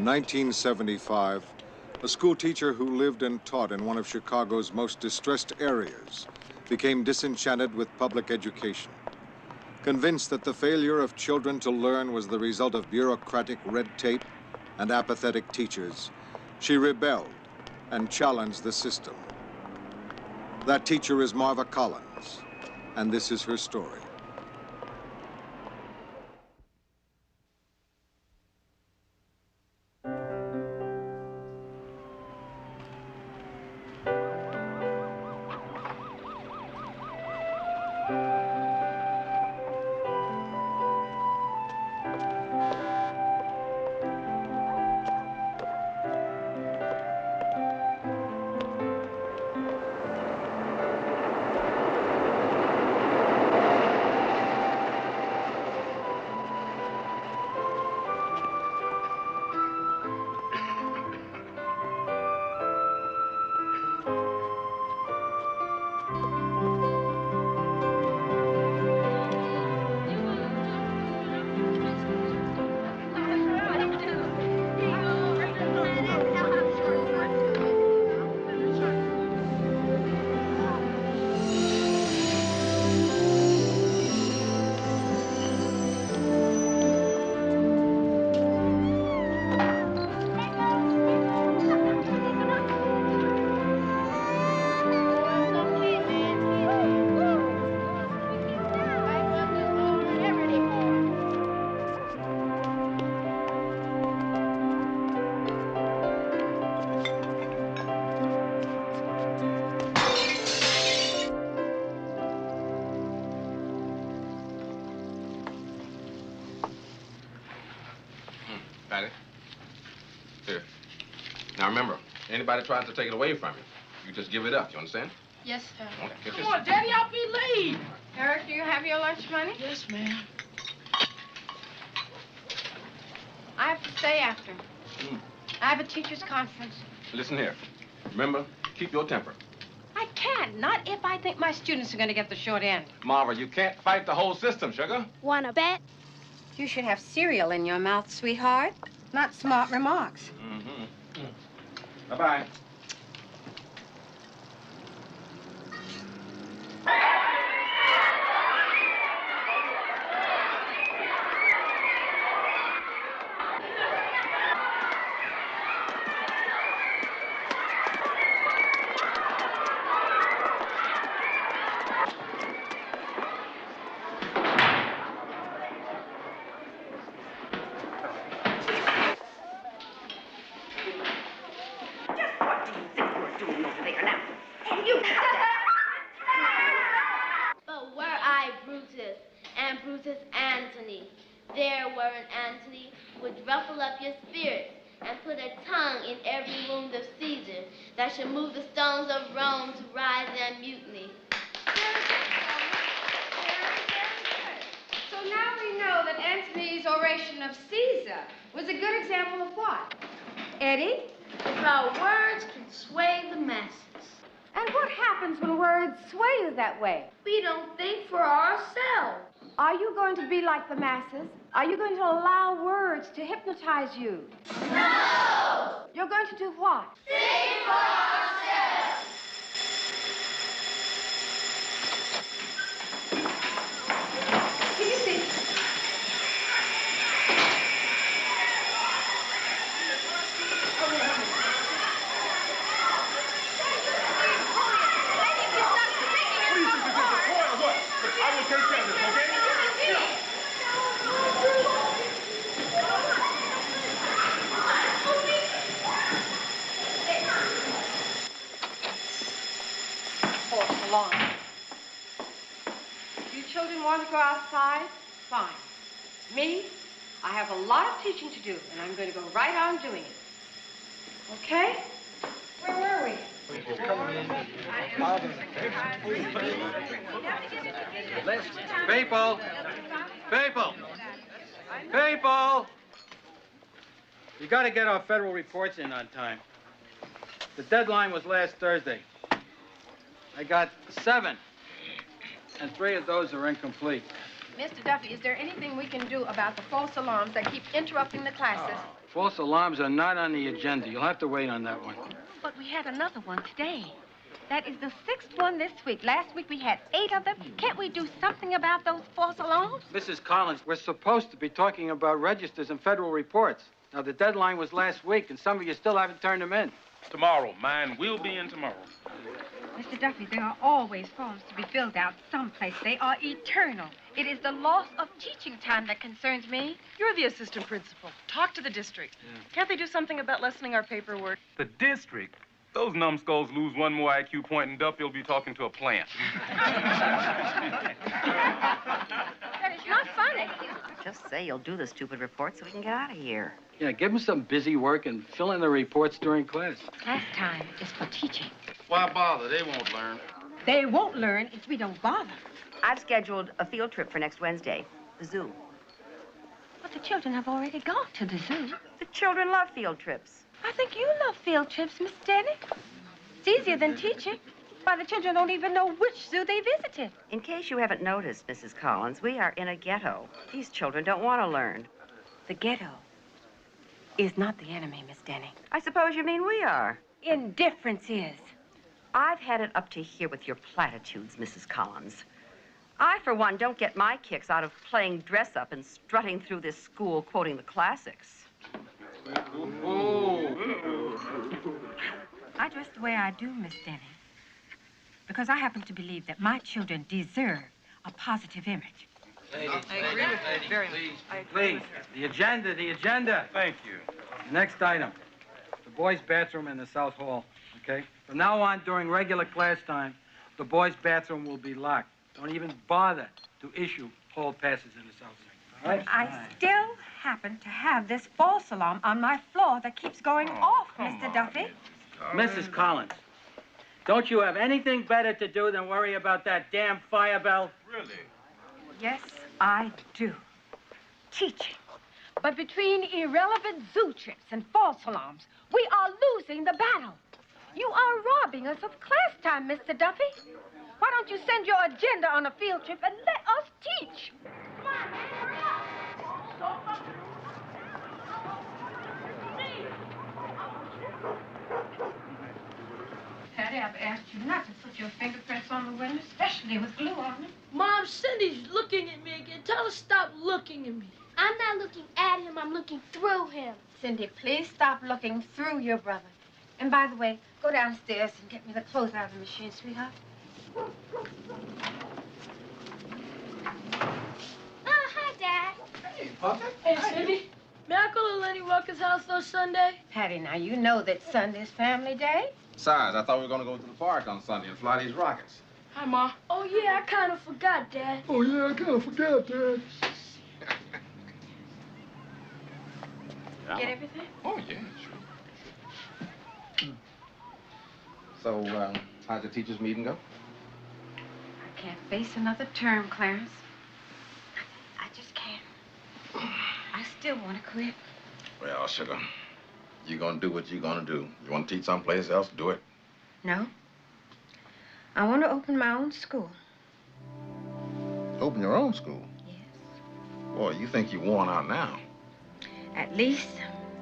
In 1975, a school teacher who lived and taught in one of Chicago's most distressed areas became disenchanted with public education. Convinced that the failure of children to learn was the result of bureaucratic red tape and apathetic teachers, she rebelled and challenged the system. That teacher is Marva Collins, and this is her story. Now remember, anybody tries to take it away from you, you just give it up, you understand? Yes, sir. Okay, Come on, Daddy, I'll be late. Eric, do you have your lunch money? Yes, ma'am. I have to stay after. I have a teacher's conference. Listen here. Remember, keep your temper. I can't, not if I think my students are going to get the short end. Marva, you can't fight the whole system, sugar. Wanna bet? You should have cereal in your mouth, sweetheart, not smart remarks. Bye-bye. But were I Brutus and Brutus Antony, there were an Antony would ruffle up your spirits and put a tongue in every wound of Caesar that should move the stones of Rome to rise and mutiny. So now we know that Antony's oration of Caesar was a good example of what? Eddie? How words can sway the masses. And what happens when words sway you that way? We don't think for ourselves. Are you going to be like the masses? Are you going to allow words to hypnotize you? No! You're going to do what? Think for ourselves. Can you see? I will take care of this, okay? Horse along. You children want to go outside? Fine. Me, I have a lot of teaching to do, and I'm going to go right on doing it. Okay? Where were we? People! People! People! You got to get our federal reports in on time. The deadline was last Thursday. I got 7, and 3 of those are incomplete. Mr. Duffy, is there anything we can do about the false alarms that keep interrupting the classes? False alarms are not on the agenda. You'll have to wait on that one. But we had another one today. That is the 6th one this week. Last week we had 8 of them. Can't we do something about those false alarms? Mrs. Collins, we're supposed to be talking about registers and federal reports. Now, the deadline was last week, and some of you still haven't turned them in. Tomorrow. Mine will be in tomorrow. Mr. Duffy, there are always forms to be filled out someplace. They are eternal. It is the loss of teaching time that concerns me. You're the assistant principal. Talk to the district. Can't they do something about lessening our paperwork? The district? Those numbskulls lose one more IQ point and Duffy will be talking to a plant. That is not funny. Just say you'll do the stupid report so we can get out of here. Yeah, give them some busy work and fill in the reports during class. Class time is for teaching. Why bother? They won't learn. They won't learn if we don't bother. I've scheduled a field trip for next Wednesday, the zoo. But the children have already gone to the zoo. The children love field trips. I think you love field trips, Miss Denny. It's easier than teaching. Why, the children don't even know which zoo they visited. In case you haven't noticed, Mrs. Collins, we are in a ghetto. These children don't want to learn. The ghetto is not the enemy, Miss Denny. I suppose you mean we are. Indifference is. I've had it up to here with your platitudes, Mrs. Collins. I, for one, don't get my kicks out of playing dress-up and strutting through this school quoting the classics. I dress the way I do, Miss Denny, because I happen to believe that my children deserve a positive image. Ladies, I agree with you very much. I agree please, the agenda. Thank you. Next item, the boys' bathroom in the South Hall, okay? From now on, during regular class time, the boys' bathroom will be locked. Don't even bother to issue hall passes in the South Hall. All right? I still happen to have this false alarm on my floor that keeps going off, Mr. Duffy. Mrs. Collins, don't you have anything better to do than worry about that damn fire bell? Really? Yes, I do. Teaching. But between irrelevant zoo trips and false alarms, we are losing the battle. You are robbing us of class time, Mr. Duffy. Why don't you send your agenda on a field trip and let us teach? Come on, man, hurry up. Patty, I've asked you not to put your fingerprints on the window, especially with glue on them. Mom, Cindy's looking at me again. Tell her to stop looking at me. I'm not looking at him, I'm looking through him. Cindy, please stop looking through your brother. And by the way, go downstairs and get me the clothes out of the machine, sweetheart. Oh, hi, Dad. Hey, Puppet. Hey, Cindy, may I go to Lenny Walker's house on Sunday? Patty, now you know that Sunday's family day. Besides, I thought we were going to go to the park on Sunday and fly these rockets. Hi, Ma. Oh, yeah, I kind of forgot, Dad. Oh, yeah, I kind of forgot, Dad. Get everything? Oh, yeah, sure. So, how'd the teachers' meeting go? I can't face another term, Clarence. I just can't. I still want to quit. Well, sugar, you're going to do what you're going to do. You want to teach someplace else, do it. No. I want to open my own school. Open your own school? Yes. Boy, you think you're worn out now. At least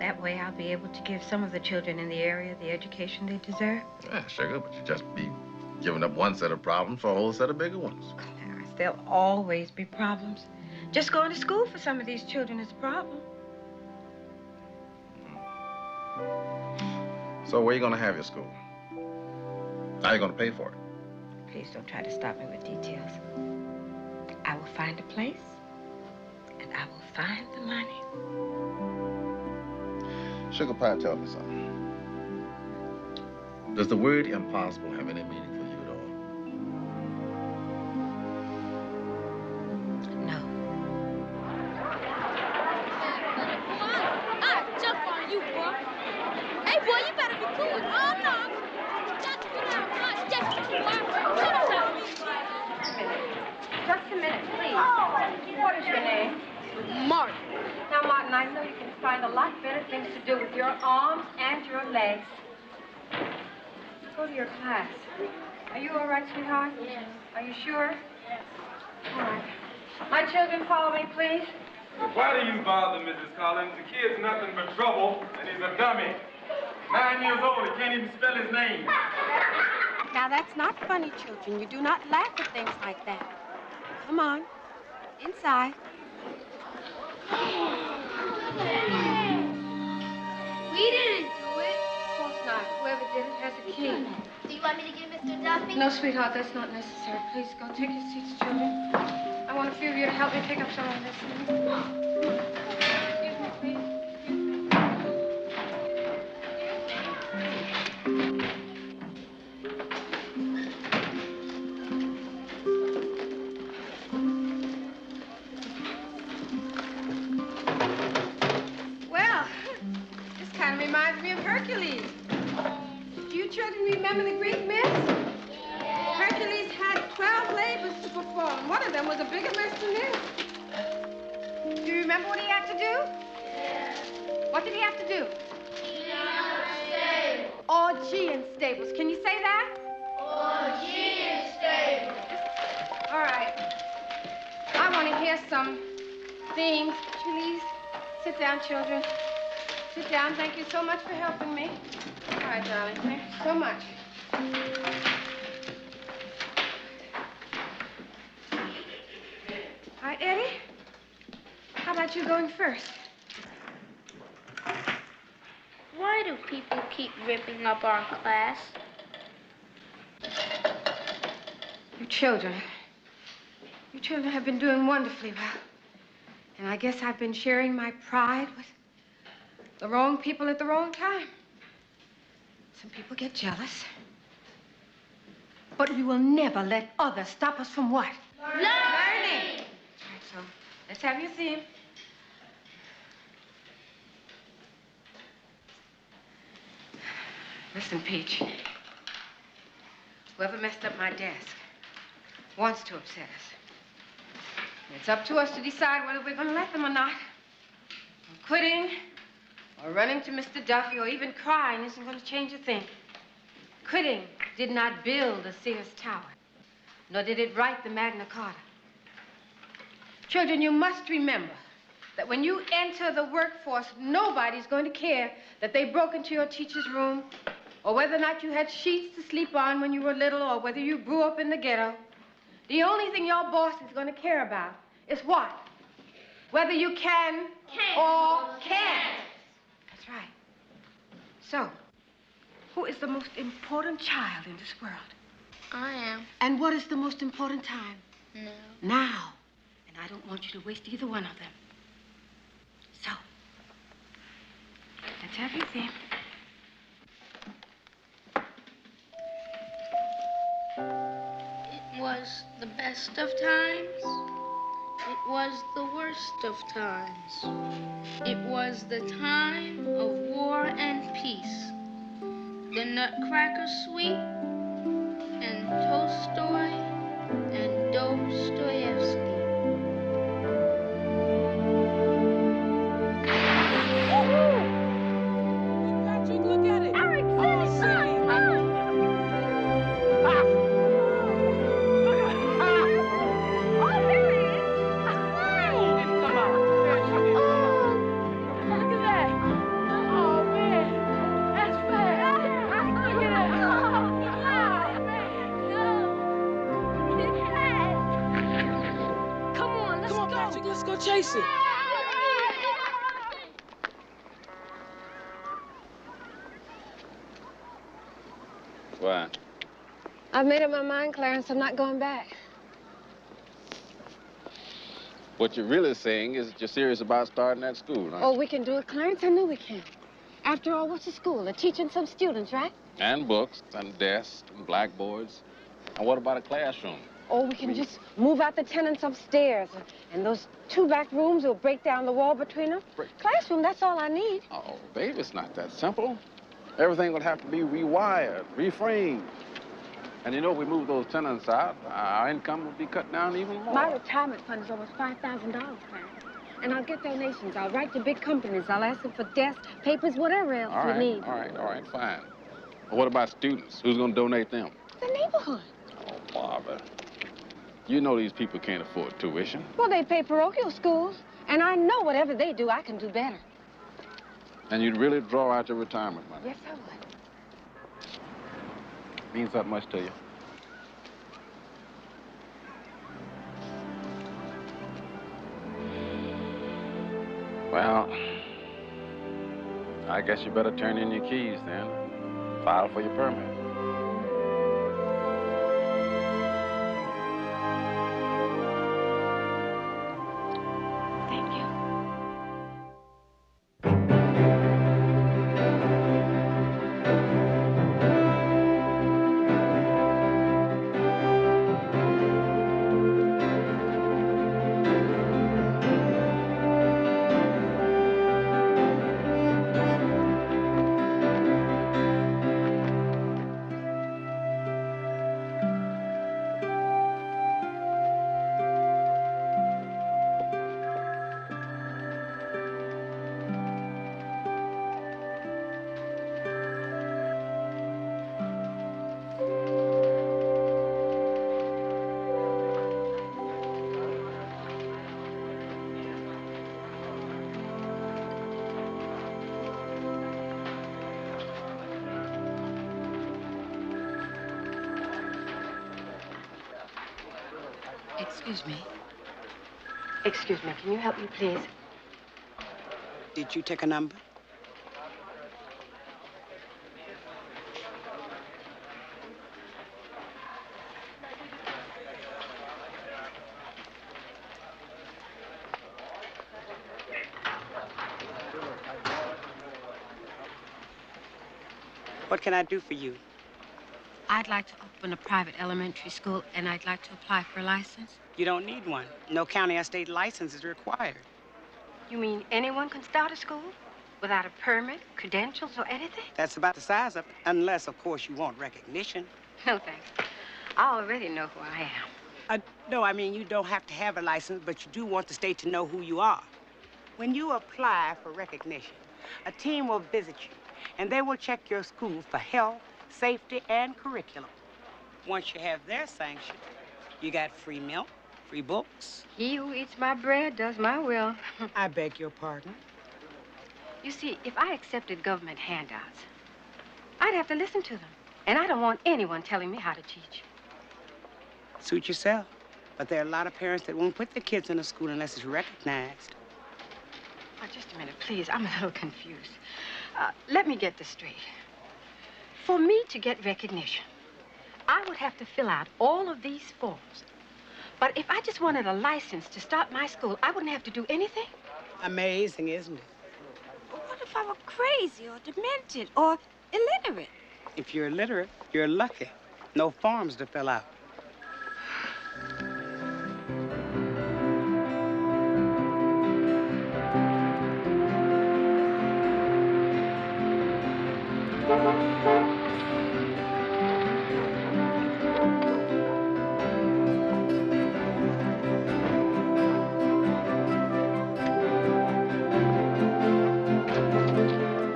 that way I'll be able to give some of the children in the area the education they deserve. Yeah, sugar, but you just be giving up one set of problems for a whole set of bigger ones. Clarence, there'll always be problems. Just going to school for some of these children is a problem. So where are you going to have your school? How are you going to pay for it? Please don't try to stop me with details. I will find a place, and I will find the money. Sugar Pie, tell me something. Does the word impossible have any meaning for you at all? No. I'll jump on you, boy. Hey, boy, you better be cool. Oh, no. Just get out. Just Just a minute, please. What is your name? Martin. Now, Martin, I know you can find a lot better things to do with your arms and your legs. Go to your class. Are you all right, sweetheart? Yes. Are you sure? Yes. All right. My children, follow me, please. Why do you bother, Mrs. Collins? The kid's nothing but trouble, and he's a dummy. 9 years old, he can't even spell his name. Now, that's not funny, children. You do not laugh at things like that. Come on. Inside. We didn't do it. Of course not. Whoever did it has a key. Do you want me to give Mr. Duffy? No, sweetheart, that's not necessary. Please go take your seats, children. I want a few of you to help me pick up some of this. Excuse me, please. Well, this kind of reminds me of Hercules. Do you children remember the Greek myths? Hercules had 12 labors to perform. One of them was a bigger mess than this. Do you remember what he had to do? Yes. What did he have to do? Augean stables. Can you say that? Augean stables. All right. I want to hear some themes. Please sit down, children. Sit down. Thank you so much for helping me. All right, darling. Thank you so much. All right, Eddie. How about you going first? Why do people keep ripping up our class? You children have been doing wonderfully well. And I guess I've been sharing my pride with the wrong people at the wrong time. Some people get jealous. But we will never let others stop us from what? Learning. All right, so let's have your theme. Listen, Peach. Whoever messed up my desk wants to upset us. It's up to us to decide whether we're going to let them or not. Quitting or running to Mr. Duffy or even crying isn't going to change a thing. Quitting did not build the Sears Tower, nor did it write the Magna Carta. Children, you must remember that when you enter the workforce, nobody's going to care that they broke into your teacher's room or whether or not you had sheets to sleep on when you were little or whether you grew up in the ghetto. The only thing your boss is going to care about is what? Whether you can or can't. That's right. So, who is the most important child in this world? I am. And what is the most important time? No. Now. And I don't want you to waste either one of them. So, let's have your theme. It was the best of times. It was the worst of times. It was the time of war and peace. The Nutcracker Suite and Tolstoy and Dostoevsky. Patrick, look at it. Eric, Let's go chase it. Why? I've made up my mind, Clarence. I'm not going back. What you're really saying is that you're serious about starting that school, huh? Oh, we can do it, Clarence. I know we can. After all, what's a school? They're teaching some students, right? And books, and desks, and blackboards. And what about a classroom? Oh, we can just move out the tenants upstairs. And those 2 back rooms will break down the wall between them. Classroom, that's all I need. Oh, baby, it's not that simple. Everything would have to be rewired, reframed. And you know, if we move those tenants out, our income will be cut down even more. My retirement fund is almost $5,000, Clarence. And I'll get donations. I'll write to big companies. I'll ask them for desks, papers, whatever else All we right, need. all right, fine. Well, what about students? Who's going to donate them? The neighborhood. Oh, Marva. You know these people can't afford tuition. Well, they pay parochial schools And I know whatever they do, I can do better. And you'd really draw out your retirement money. Yes, I would. Means that much to you? Well, I guess you better turn in your keys then. File for your permit. Thank you. Excuse me. Excuse me, can you help me, please? Did you take a number? What can I do for you? I'd like to open a private elementary school, and I'd like to apply for a license. You don't need one. No county or state license is required. You mean anyone can start a school without a permit, credentials, or anything? That's about the size of it, unless, of course, you want recognition. No, thanks. I already know who I am. No, I mean, you don't have to have a license, but you do want the state to know who you are. When you apply for recognition, a team will visit you, and they will check your school for health, safety, and curriculum. Once you have their sanction, you got free milk, free books. He who eats my bread does my will. I beg your pardon? You see, if I accepted government handouts, I'd have to listen to them. And I don't want anyone telling me how to teach. Suit yourself. But there are a lot of parents that won't put their kids in a school unless it's recognized. Oh, just a minute, please. I'm a little confused. Let me get this straight. For me to get recognition, I would have to fill out all of these forms. But if I just wanted a license to start my school, I wouldn't have to do anything? Amazing, isn't it? But what if I were crazy or demented or illiterate? If you're illiterate, you're lucky. No forms to fill out.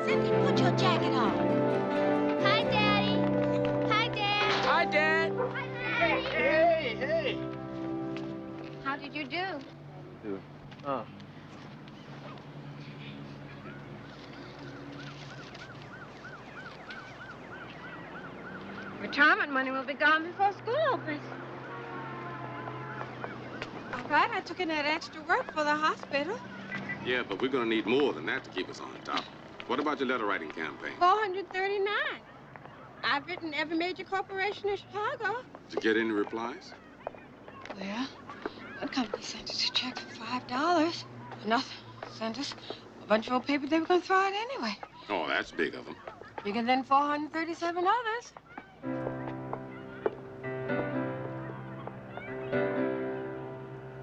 Cindy, put your jacket on. Hi, Daddy. Hi, Dad. Hi, Dad. Hi, Daddy. Hey. How did you do? Oh. Retirement money will be gone before school opens. All right, I took in that extra work for the hospital. Yeah, but we're gonna need more than that to keep us on top. What about your letter writing campaign? 439. I've written every major corporation in Chicago. Did you get any replies? Well, one company sent us a check for $5. Nothing. Sent us a bunch of old paper they were going to throw out anyway. Oh, that's big of them. Bigger than 437 others.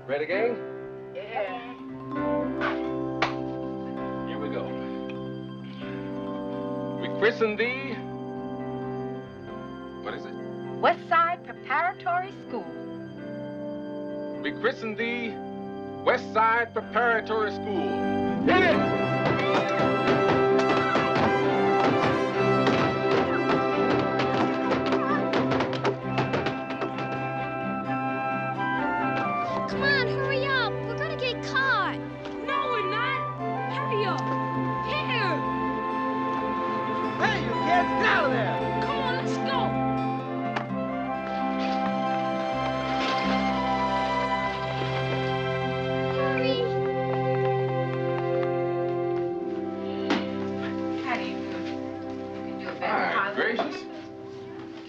Ready, gang? Here we go. We christen thee. What is it? West Side Preparatory School. We christen thee West Side Preparatory School. Hit it! Come on, hurry up. We're gonna get caught.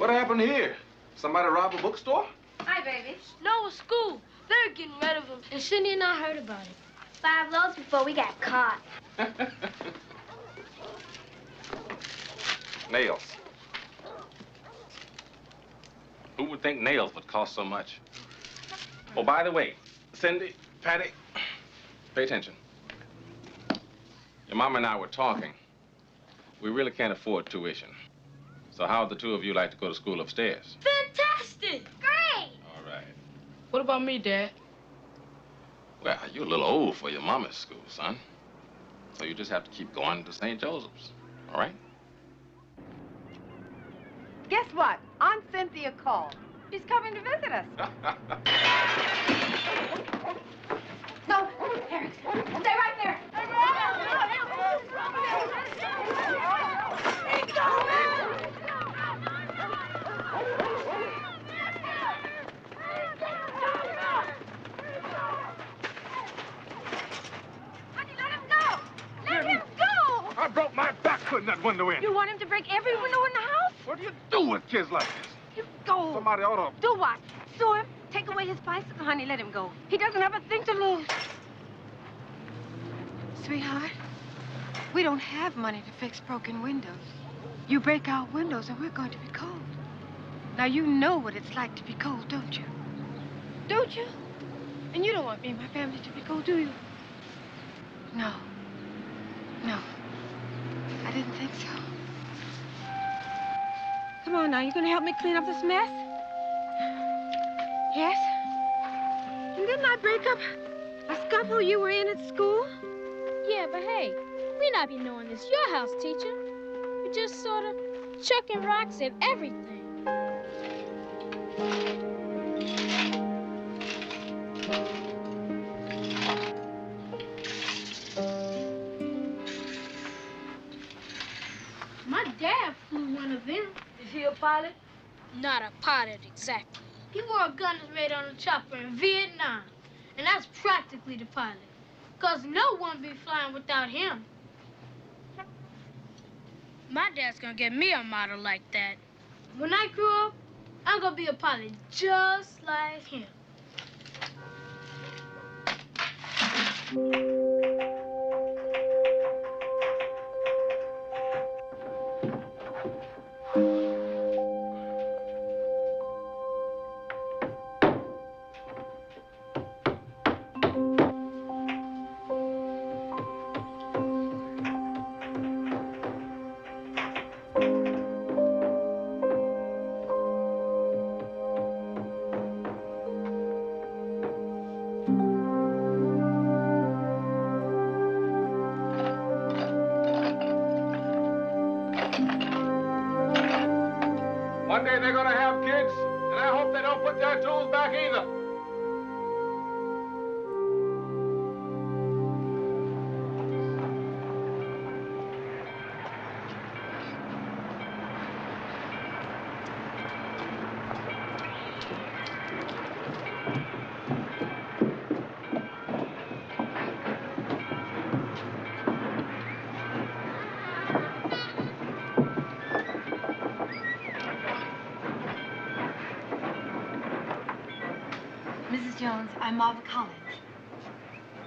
What happened here? Somebody robbed a bookstore? Hi, baby. No, it's school. They're getting rid of him, and Cindy and I heard about it. 5 loads before we got caught. Nails. Who would think nails would cost so much? Oh, by the way, Cindy, Patty, pay attention. Your mom and I were talking. We really can't afford tuition. So how would the two of you like to go to school upstairs? Fantastic! Great! All right. What about me, Dad? Well, you're a little old for your mama's school, son. So you just have to keep going to St. Joseph's, all right? Guess what? Aunt Cynthia called. She's coming to visit us. No, Eric, stay right there. I broke my back putting that window in. You want him to break every window in the house? What do you do with kids like this? You go. Somebody ought to... Do what? Sue him? Take away his bicycle, honey. Let him go. He doesn't have a thing to lose. Sweetheart, we don't have money to fix broken windows. You break our windows and we're going to be cold. Now, you know what it's like to be cold, don't you? Don't you? And you don't want me and my family to be cold, do you? No. No. I didn't think so. Come on now. You gonna help me clean up this mess? Yes? And didn't I break up a scuffle you were in at school? Yeah, but hey, we not be knowing this your house, teacher. We just sort of chucking rocks at everything. My dad flew one of them. Is he a pilot? Not a pilot, exactly. He wore a gunner's mate on a chopper in Vietnam. And that's practically the pilot. Because no one be flying without him. My dad's gonna get me a model like that. When I grow up, I'm gonna be a pilot just like him. One day they're gonna have kids, and I hope they don't put their tools back either. Mrs. Jones, I'm Marva Collins.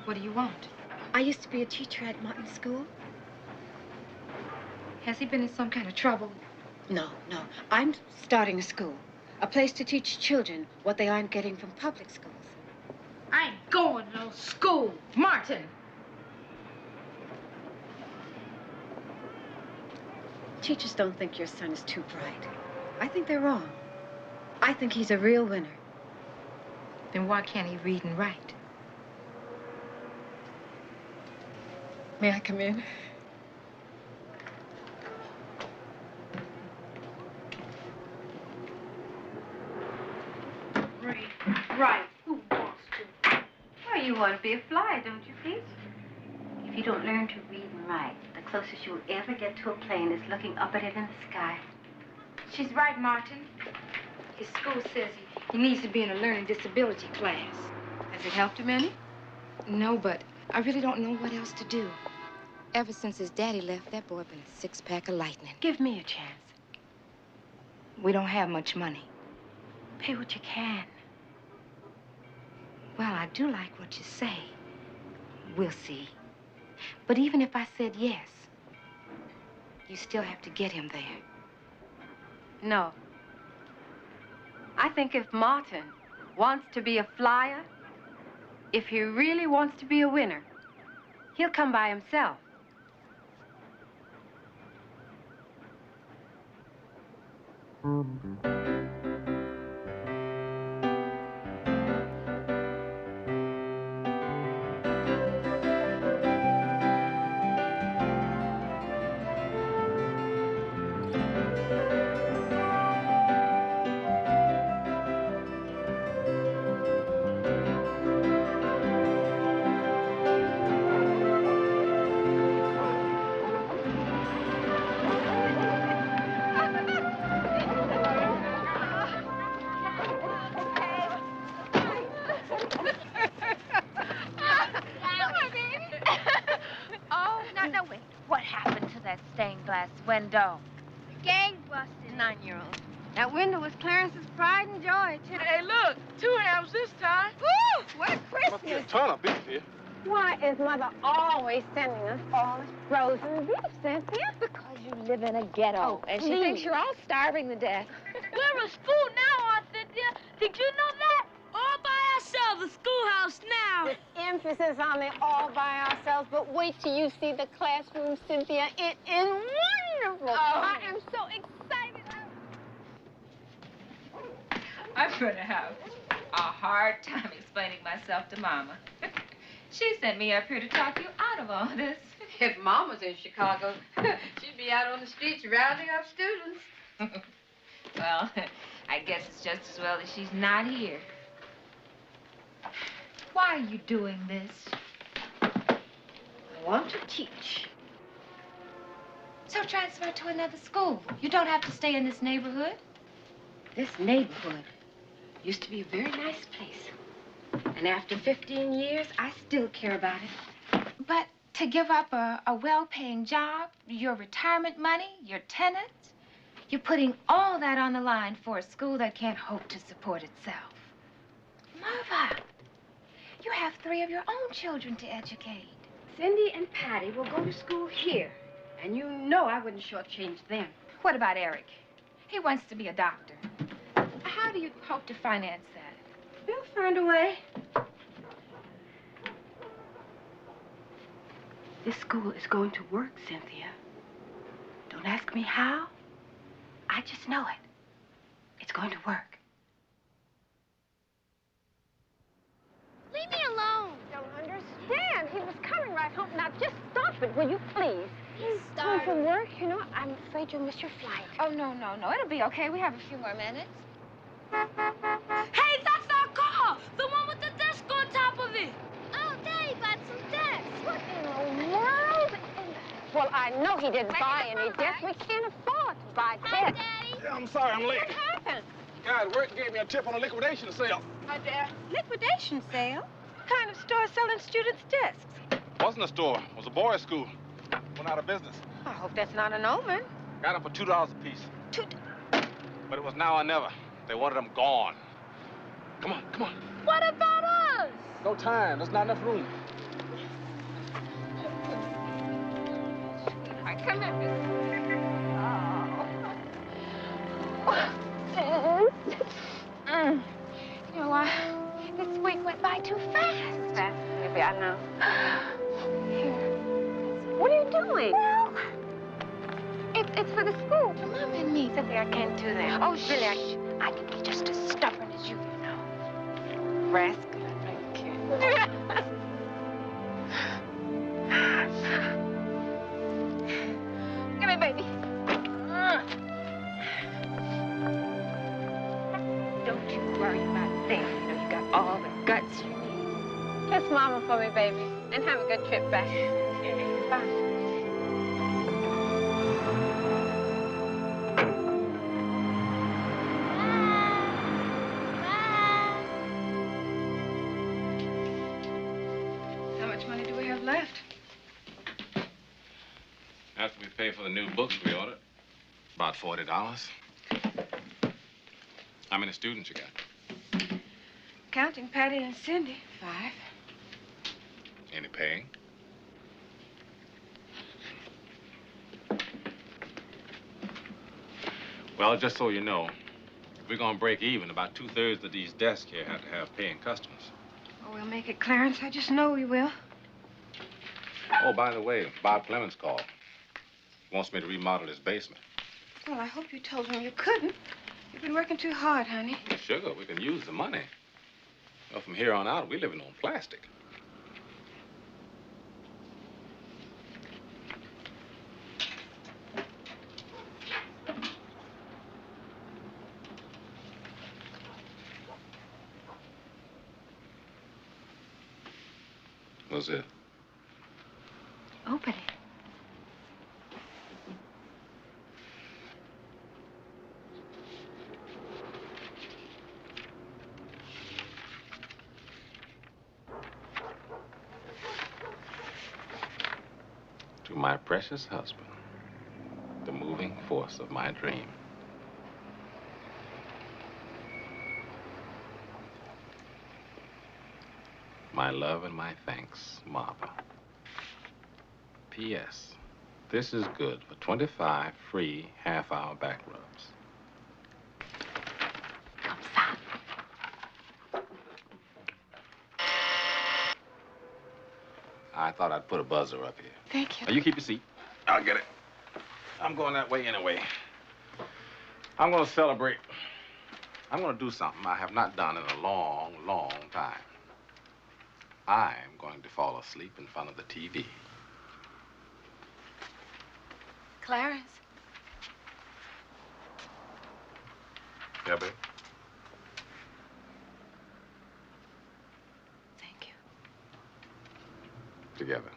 What do you want? I used to be a teacher at Martin's school. Has he been in some kind of trouble? No. I'm starting a school. A place to teach children what they aren't getting from public schools. I ain't going to no school. Martin! Teachers don't think your son is too bright. I think they're wrong. I think he's a real winner. Then why can't he read and write? May I come in? Read, right. Who wants to? Well, you want to be a fly, don't you, Pete? If you don't learn to read and write, the closest you'll ever get to a plane is looking up at it in the sky. She's right, Martin. His school says he needs to be in a learning disability class. Has it helped him any? No, but I really don't know what else to do. Ever since his daddy left, that boy been a six-pack of lightning. Give me a chance. We don't have much money. Pay what you can. Well, I do like what you say. We'll see. But even if I said yes, you still have to get him there. No. I think if Martin wants to be a flyer, if he really wants to be a winner, he'll come by himself. Window. The gang busted. 9-year-old. That window was Clarence's pride and joy, too. Hey, look, 2 hams this time. Woo! What Must be a Christmas! ton of beef here. Why is Mother always sending us all this frozen beef, Cynthia? Because you live in a ghetto. Oh, and she please. thinks you're all starving to death. We're a school now, Aunt Cynthia. Did you know that? All by ourselves, a schoolhouse now. With emphasis on the all by ourselves, but wait till you see the classroom, Cynthia. It is wonderful. I am so excited. I'm going to have a hard time explaining myself to Mama. She sent me up here to talk you out of all this. If Mom was in Chicago, she'd be out on the streets rounding up students. Well, I guess it's just as well that she's not here. Why are you doing this? I want to teach. So transfer to another school. You don't have to stay in this neighborhood. This neighborhood used to be a very nice place. And after 15 years, I still care about it. But to give up a well-paying job, your retirement money, your tenants, you're putting all that on the line for a school that can't hope to support itself. Marva, you have 3 of your own children to educate. Cindy and Patty will go to school here. And you know I wouldn't shortchange them. What about Eric? He wants to be a doctor. How do you hope to finance that? We'll find a way. This school is going to work, Cynthia. Don't ask me how. I just know it. It's going to work. Leave me alone. Don't understand. He was coming right home. Now, just stop it, will you, please? He's Time starving. from work, you know. I'm afraid you'll miss your flight. Oh, no. It'll be okay. We have a few more minutes. Hey, that's our car! The one with the desk on top of it! Oh, Daddy bought some desks. What in the world? Well, I know he didn't buy any desks. We can't afford to buy Hi, desks. Daddy. Yeah, I'm sorry I'm late. What happened? Guy at work gave me a tip on a liquidation sale. Hi there. Liquidation sale? What kind of store selling students' desks? Wasn't a store. It was a boys' school. Went out of business. I hope that's not an omen. Got them for $2 a piece. But it was now or never. They wanted them gone. Come on, come on. What about us? No time. There's not enough room. Sweetheart, come here. You know what? This week went by too fast. Maybe I know. Here. What are you doing? Well, it's for the school, for Mom and me. Cynthia, I can't do that. Oh, really? I can be just as stubborn as you know. Rascal, I can't. Come here, baby. Don't you worry about a thing. You know you got all the guts you need. Kiss Mama for me, baby, and have a good trip back. Bye. How much money do we have left? After we pay for the new books we ordered, about $40. How many students you got? Counting Patty and Cindy, 5. Any paying? Well, just so you know, if we're gonna break even, about 2/3 of these desks here have to have paying customers. Oh, we'll make it, Clarence. I just know we will. Oh, by the way, Bob Clemens called. He wants me to remodel his basement. Well, I hope you told him you couldn't. You've been working too hard, honey. Sugar, we can use the money. Well, from here on out, we're living on plastic. What's it? Open it. To my precious husband, the moving force of my dream. My love and my thanks, Marva. P.S. This is good for 25 free half-hour back rubs. I thought I'd put a buzzer up here. Thank you. Now, you keep your seat. I'll get it. I'm going that way anyway. I'm going to celebrate. I'm going to do something I have not done in a long, long time. I'm going to fall asleep in front of the TV. Clarence. Yeah, babe? Thank you. Together.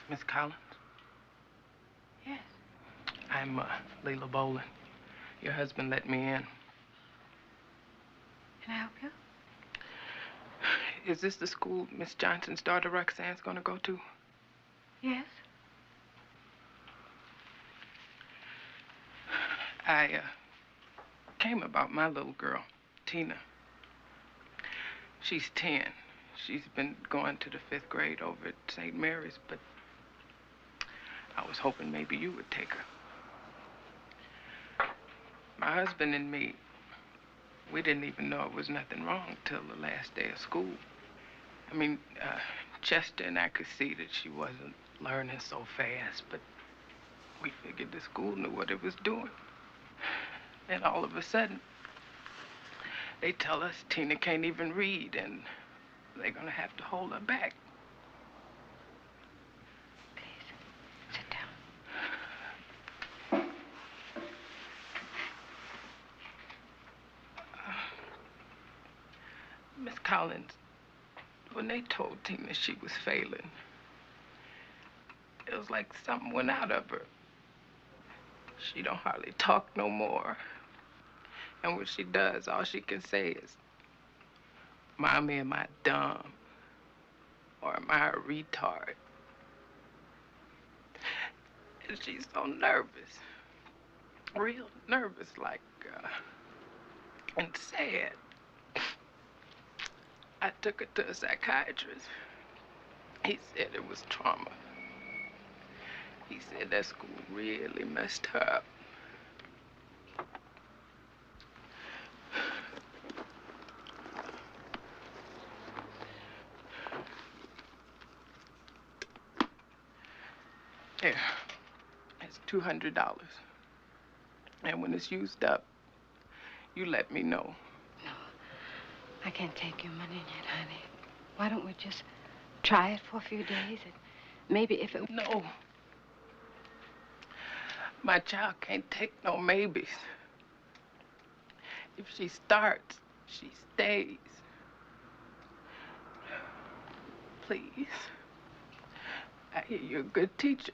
Miss Collins? Yes. I'm Leila Boland. Your husband let me in. Can I help you? Is this the school Miss Johnson's daughter Roxanne's gonna go to? Yes. I came about my little girl, Tina. She's 10. She's been going to the 5th grade over at St. Mary's, but I was hoping maybe you would take her. My husband and me, we didn't even know it was nothing wrong till the last day of school. I mean, Chester and I could see that she wasn't learning so fast, but we figured the school knew what it was doing. And all of a sudden, they tell us Tina can't even read, and they're gonna have to hold her back. Please, sit down. Miss Collins, when they told Tina she was failing, it was like something went out of her. She don't hardly talk no more. And when she does, all she can say is, "Mommy, am I dumb? Or am I a retard?" And she's so nervous. Real nervous, like, and sad. I took her to a psychiatrist. He said it was trauma. He said that school really messed her up. Here, it's $200. And when it's used up, you let me know. No, I can't take your money yet, honey. Why don't we just try it for a few days and maybe if it... No. My child can't take no maybes. If she starts, she stays. Please. I hear you're a good teacher.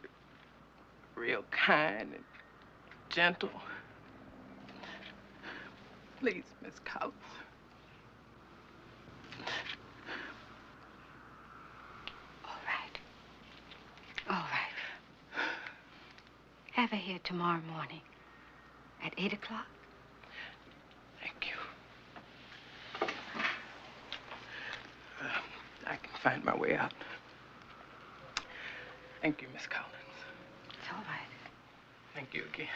Real kind and gentle. Please, Miss Collins. All right. All right. Have her here tomorrow morning at 8 o'clock. Thank you. I can find my way out. Thank you, Miss Collins. It's all right. Thank you again.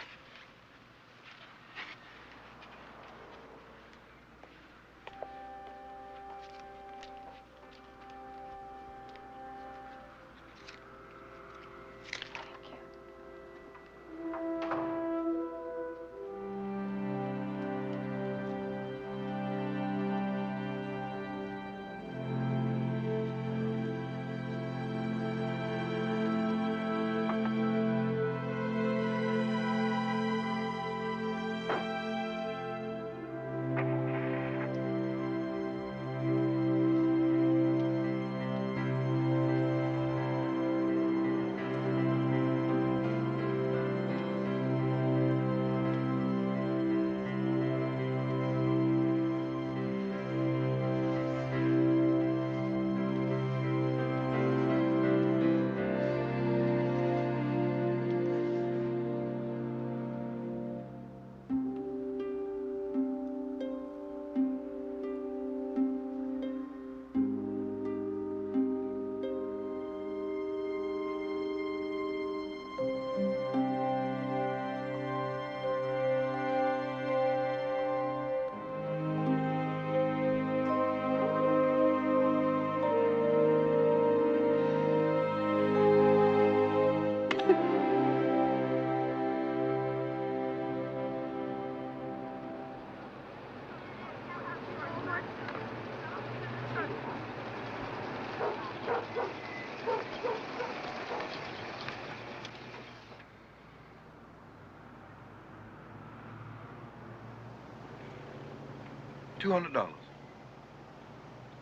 $200.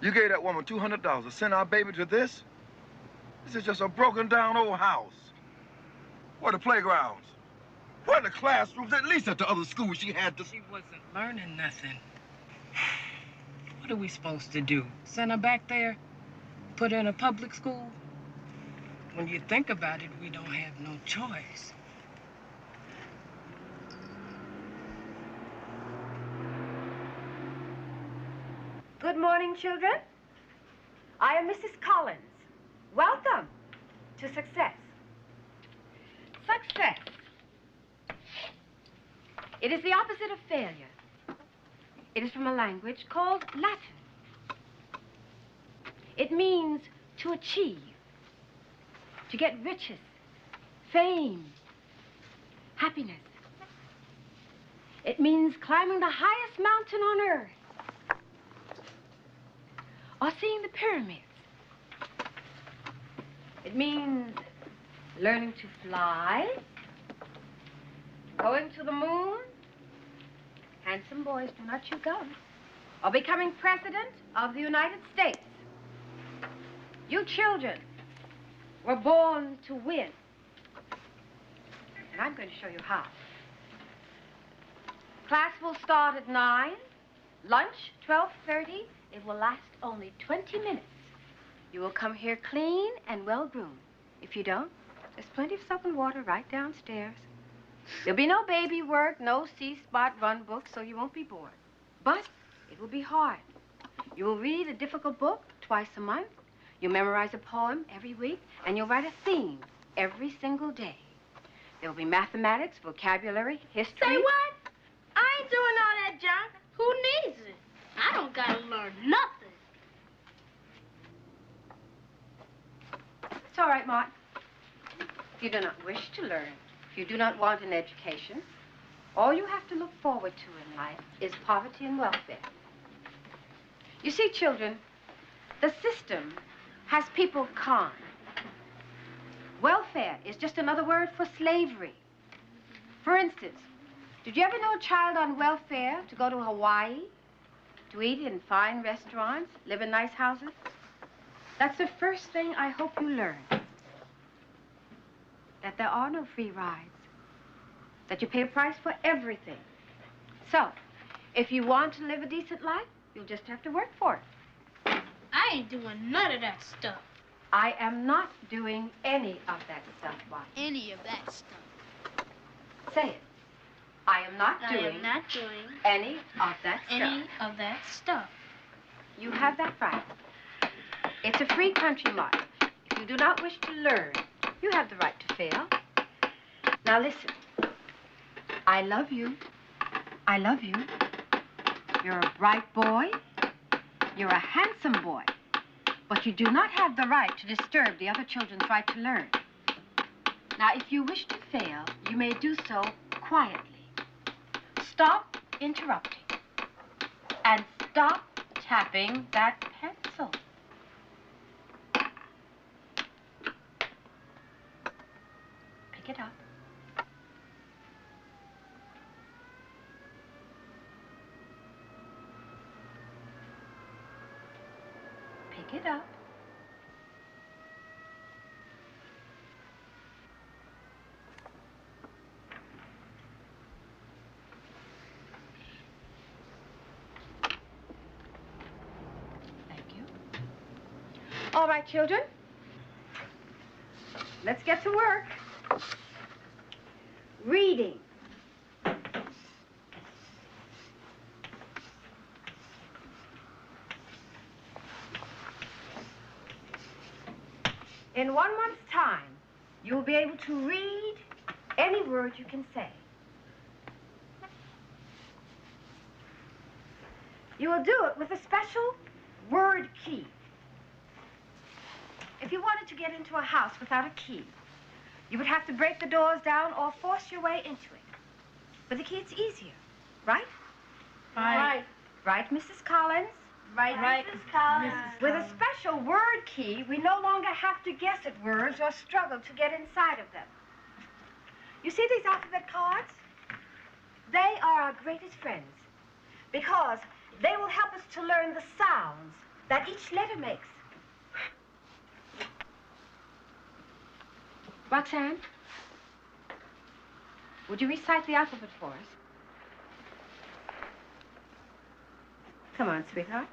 You gave that woman $200 to send our baby to this? This is just a broken down old house. Where are the playgrounds? Where are the classrooms? At least at the other school she had to... She wasn't learning nothing. What are we supposed to do? Send her back there? Put her in a public school? When you think about it, we don't have no choice. Good morning, children. I am Mrs. Collins. Welcome to success. Success. It is the opposite of failure. It is from a language called Latin. It means to achieve, to get riches, fame, happiness. It means climbing the highest mountain on earth, or seeing the pyramids. It means learning to fly, going to the moon. Handsome boys do not chew gum. Or becoming president of the United States. You children were born to win. And I'm going to show you how. Class will start at 9. Lunch, 12:30. It will last only 20 minutes. You will come here clean and well-groomed. If you don't, there's plenty of soap and water right downstairs. There'll be no baby work, no C-spot run book, so you won't be bored. But it will be hard. You will read a difficult book twice a month. You'll memorize a poem every week, and you'll write a theme every single day. There will be mathematics, vocabulary, history. Say what? I ain't doing all that junk. Who needs it? I don't gotta learn nothing. It's all right, Martin. If you do not wish to learn, if you do not want an education, all you have to look forward to in life is poverty and welfare. You see, children, The system has people conned. Welfare is just another word for slavery. For instance, did you ever know a child on welfare to go to Hawaii, to eat in fine restaurants, live in nice houses? That's the first thing I hope you learn. That there are no free rides. That you pay a price for everything. So, if you want to live a decent life, you'll just have to work for it. I ain't doing none of that stuff. I am not doing any of that stuff, Marva. Any of that stuff. Say it. I am not I doing am not doing any of that stuff. any of that stuff. You have that right. It's a free country, Martin. If you do not wish to learn, you have the right to fail. Now listen. I love you. I love you. You're a bright boy. You're a handsome boy. But you do not have the right to disturb the other children's right to learn. Now, if you wish to fail, you may do so quietly. Stop interrupting. And stop tapping that pencil. Pick it up. Pick it up. Thank you. All right, children. Let's get to work. Reading. In 1 month's time, you will be able to read any word you can say. You will do it with a special word key. If you wanted to get into a house without a key, you would have to break the doors down or force your way into it. With a key, it's easier, right? Right. Right, Mrs. Collins? Right, Mrs. Collins. With a special word key, we no longer have to guess at words or struggle to get inside of them. You see these alphabet cards? They are our greatest friends because they will help us to learn the sounds that each letter makes. Roxanne, would you recite the alphabet for us? Come on, sweetheart.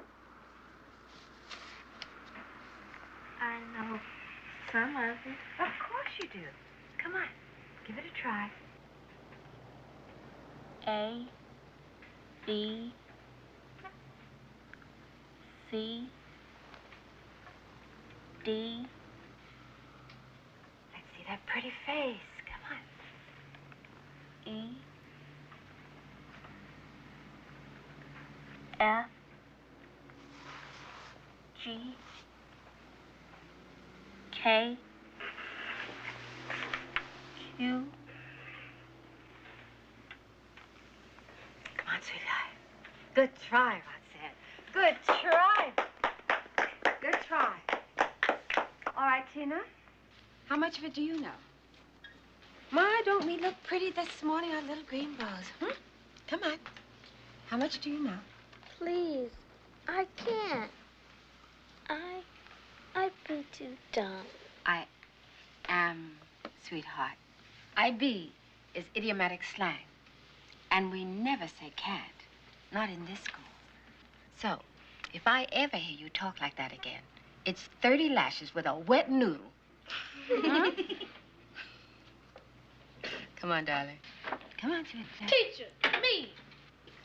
I know some of it. Of course you do. Come on, give it a try. A, B, C, D. Let's see that pretty face. Come on. E, F, G, K, Q. Come on, sweetheart. Good try, Roxanne. Good try. Good try. All right, Tina. How much of it do you know? Ma, don't we look pretty this morning, our little green bows? Come on. How much do you know? Please, I can't. I'd be too dumb. I am, sweetheart. IB is idiomatic slang. And we never say can't. Not in this school. So, if I ever hear you talk like that again, it's 30 lashes with a wet noodle. Huh? Come on, darling. Come on, sweetheart. Teacher, me.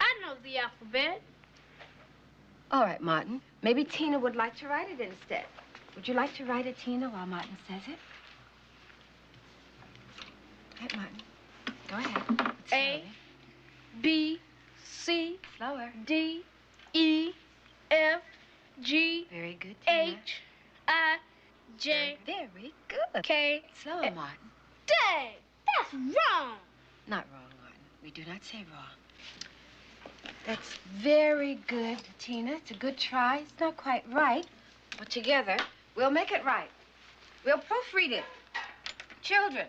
I know the alphabet. All right, Martin. Maybe Tina would like to write it instead. Would you like to write it, Tina, while Martin says it? All right, Martin. Go ahead. A, B, C, slower. D, E, F, G, very good, Tina. H, I, J, very good. K. Slower, Martin. Dang, that's wrong. Not wrong, Martin. We do not say wrong. That's very good, Tina. It's a good try. It's not quite right, But together, we'll make it right. We'll proofread it. Children,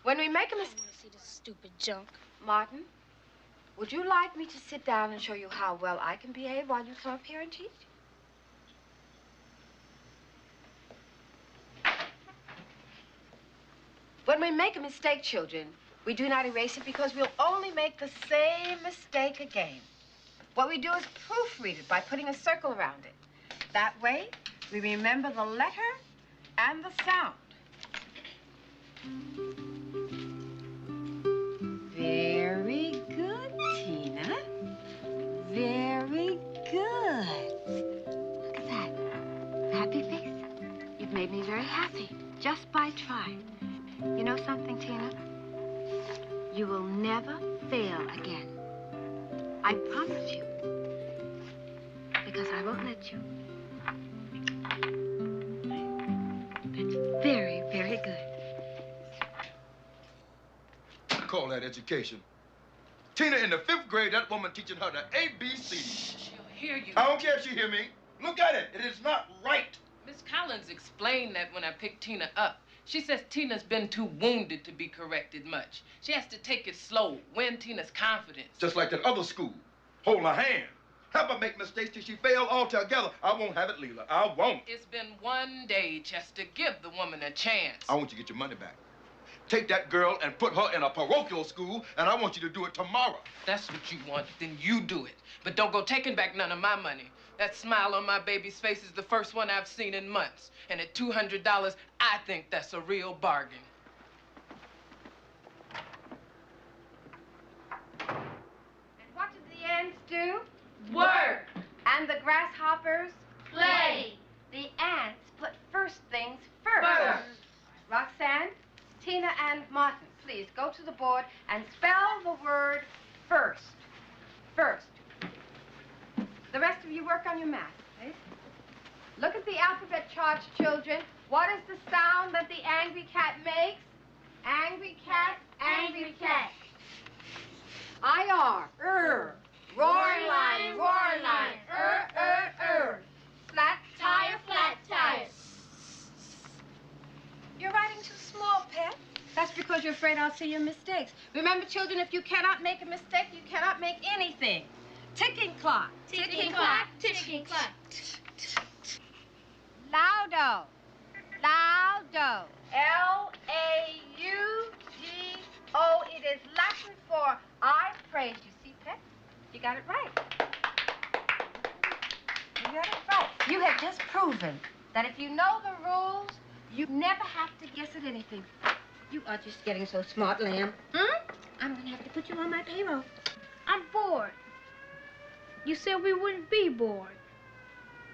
when we make a mistake... I want to see this stupid junk. Martin, would you like me to sit down and show you how well I can behave while you come up here and teach? When we make a mistake, children, we do not erase it because we'll only make the same mistake again. What we do is proofread it by putting a circle around it. That way, we remember the letter and the sound. Very good, Tina. Very good. Look at that. Happy face. You've made me very happy just by trying. You know something, Tina? You will never fail again. I promise you. Because I won't let you. That's very, very good. Call that education. Tina, in the 5th grade, that woman teaching her the ABCs. She'll hear you. I don't care if she hear me. Look at it. It is not right. Miss Collins explained that when I picked Tina up. She says Tina's been too wounded to be corrected much. She has to take it slow, win Tina's confidence. Just like that other school. Hold her hand. Have her make mistakes till she fail altogether. I won't have it, Leela. I won't. It's been one day, Chester. Give the woman a chance. I want you to get your money back. Take that girl and put her in a parochial school, and I want you to do it tomorrow. That's what you want, then you do it. But don't go taking back none of my money. That smile on my baby's face is the first one I've seen in months. And at $200, I think that's a real bargain. And what did the ants do? Work. And the grasshoppers? Play. The ants put first things first. Roxanne, Tina, and Martin, please go to the board and spell the word first. First. The rest of you work on your math, please. Look at the alphabet charts, children. What is the sound that the angry cat makes? Angry cat, angry cat. I-R, roaring lion, roaring lion, flat tire, flat tire. You're writing too small, Pet. That's because you're afraid I'll see your mistakes. Remember, children, if you cannot make a mistake, you cannot make anything. Ticking clock. Ticking clock, ticking clock. Loudo. Loudo. L-A-U-D-O. It is Latin for I praise you. See, Pet? You got it right. You got it right. You have just proven that if you know the rules, you never have to guess at anything. You are just getting so smart, Lamb. I'm going to have to put you on my payroll. I'm bored. You said we wouldn't be bored.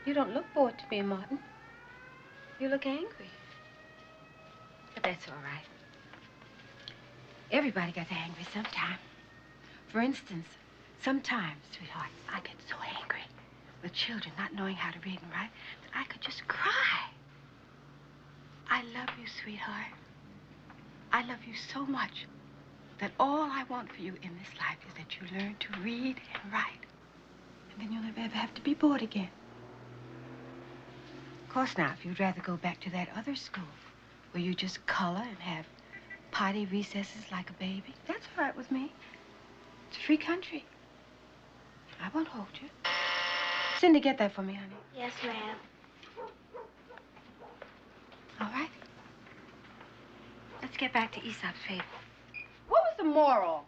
You don't look bored to me, Martin. You look angry. But that's all right. Everybody gets angry sometime. For instance, sometimes, sweetheart, I get so angry with children not knowing how to read and write that I could just cry. I love you, sweetheart. I love you so much that all I want for you in this life is that you learn to read and write. And then you'll never ever have to be bored again. Of course, now, if you'd rather go back to that other school where you just color and have potty recesses like a baby, that's all right with me. It's a free country. I won't hold you. Cindy, get that for me, honey. Yes, ma'am. All right. Let's get back to Aesop's fable. What was the moral?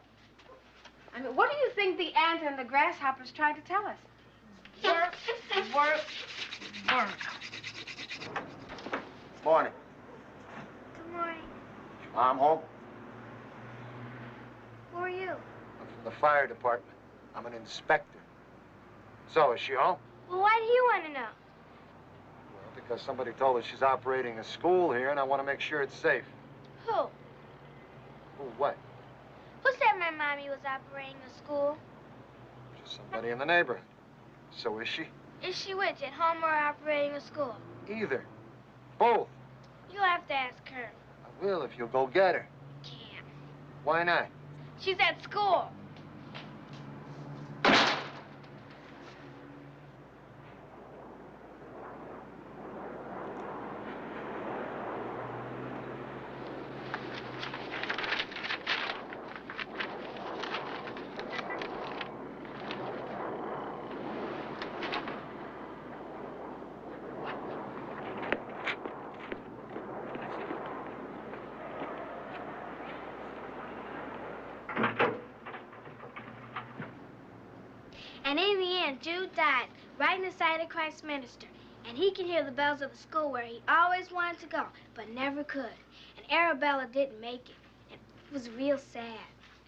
I mean, what do you think the ant and the grasshopper's trying to tell us? Work, work, work. Morning. Good morning. Mom home? Who are you? I'm from the fire department. I'm an inspector. So, is she home? Well, why do you want to know? Well, because somebody told her she's operating a school here, and I want to make sure it's safe. Who? Who, what? Who said my mommy was operating a school? Just somebody in the neighborhood. So is she? Is she which, at home or operating a school? Either. Both. You'll have to ask her. I will if you'll go get her. Can't. Why not? She's at school. And in the end, Jude died right in the sight of Christ's minister. And he can hear the bells of the school where he always wanted to go, but never could. And Arabella didn't make it. And it was real sad.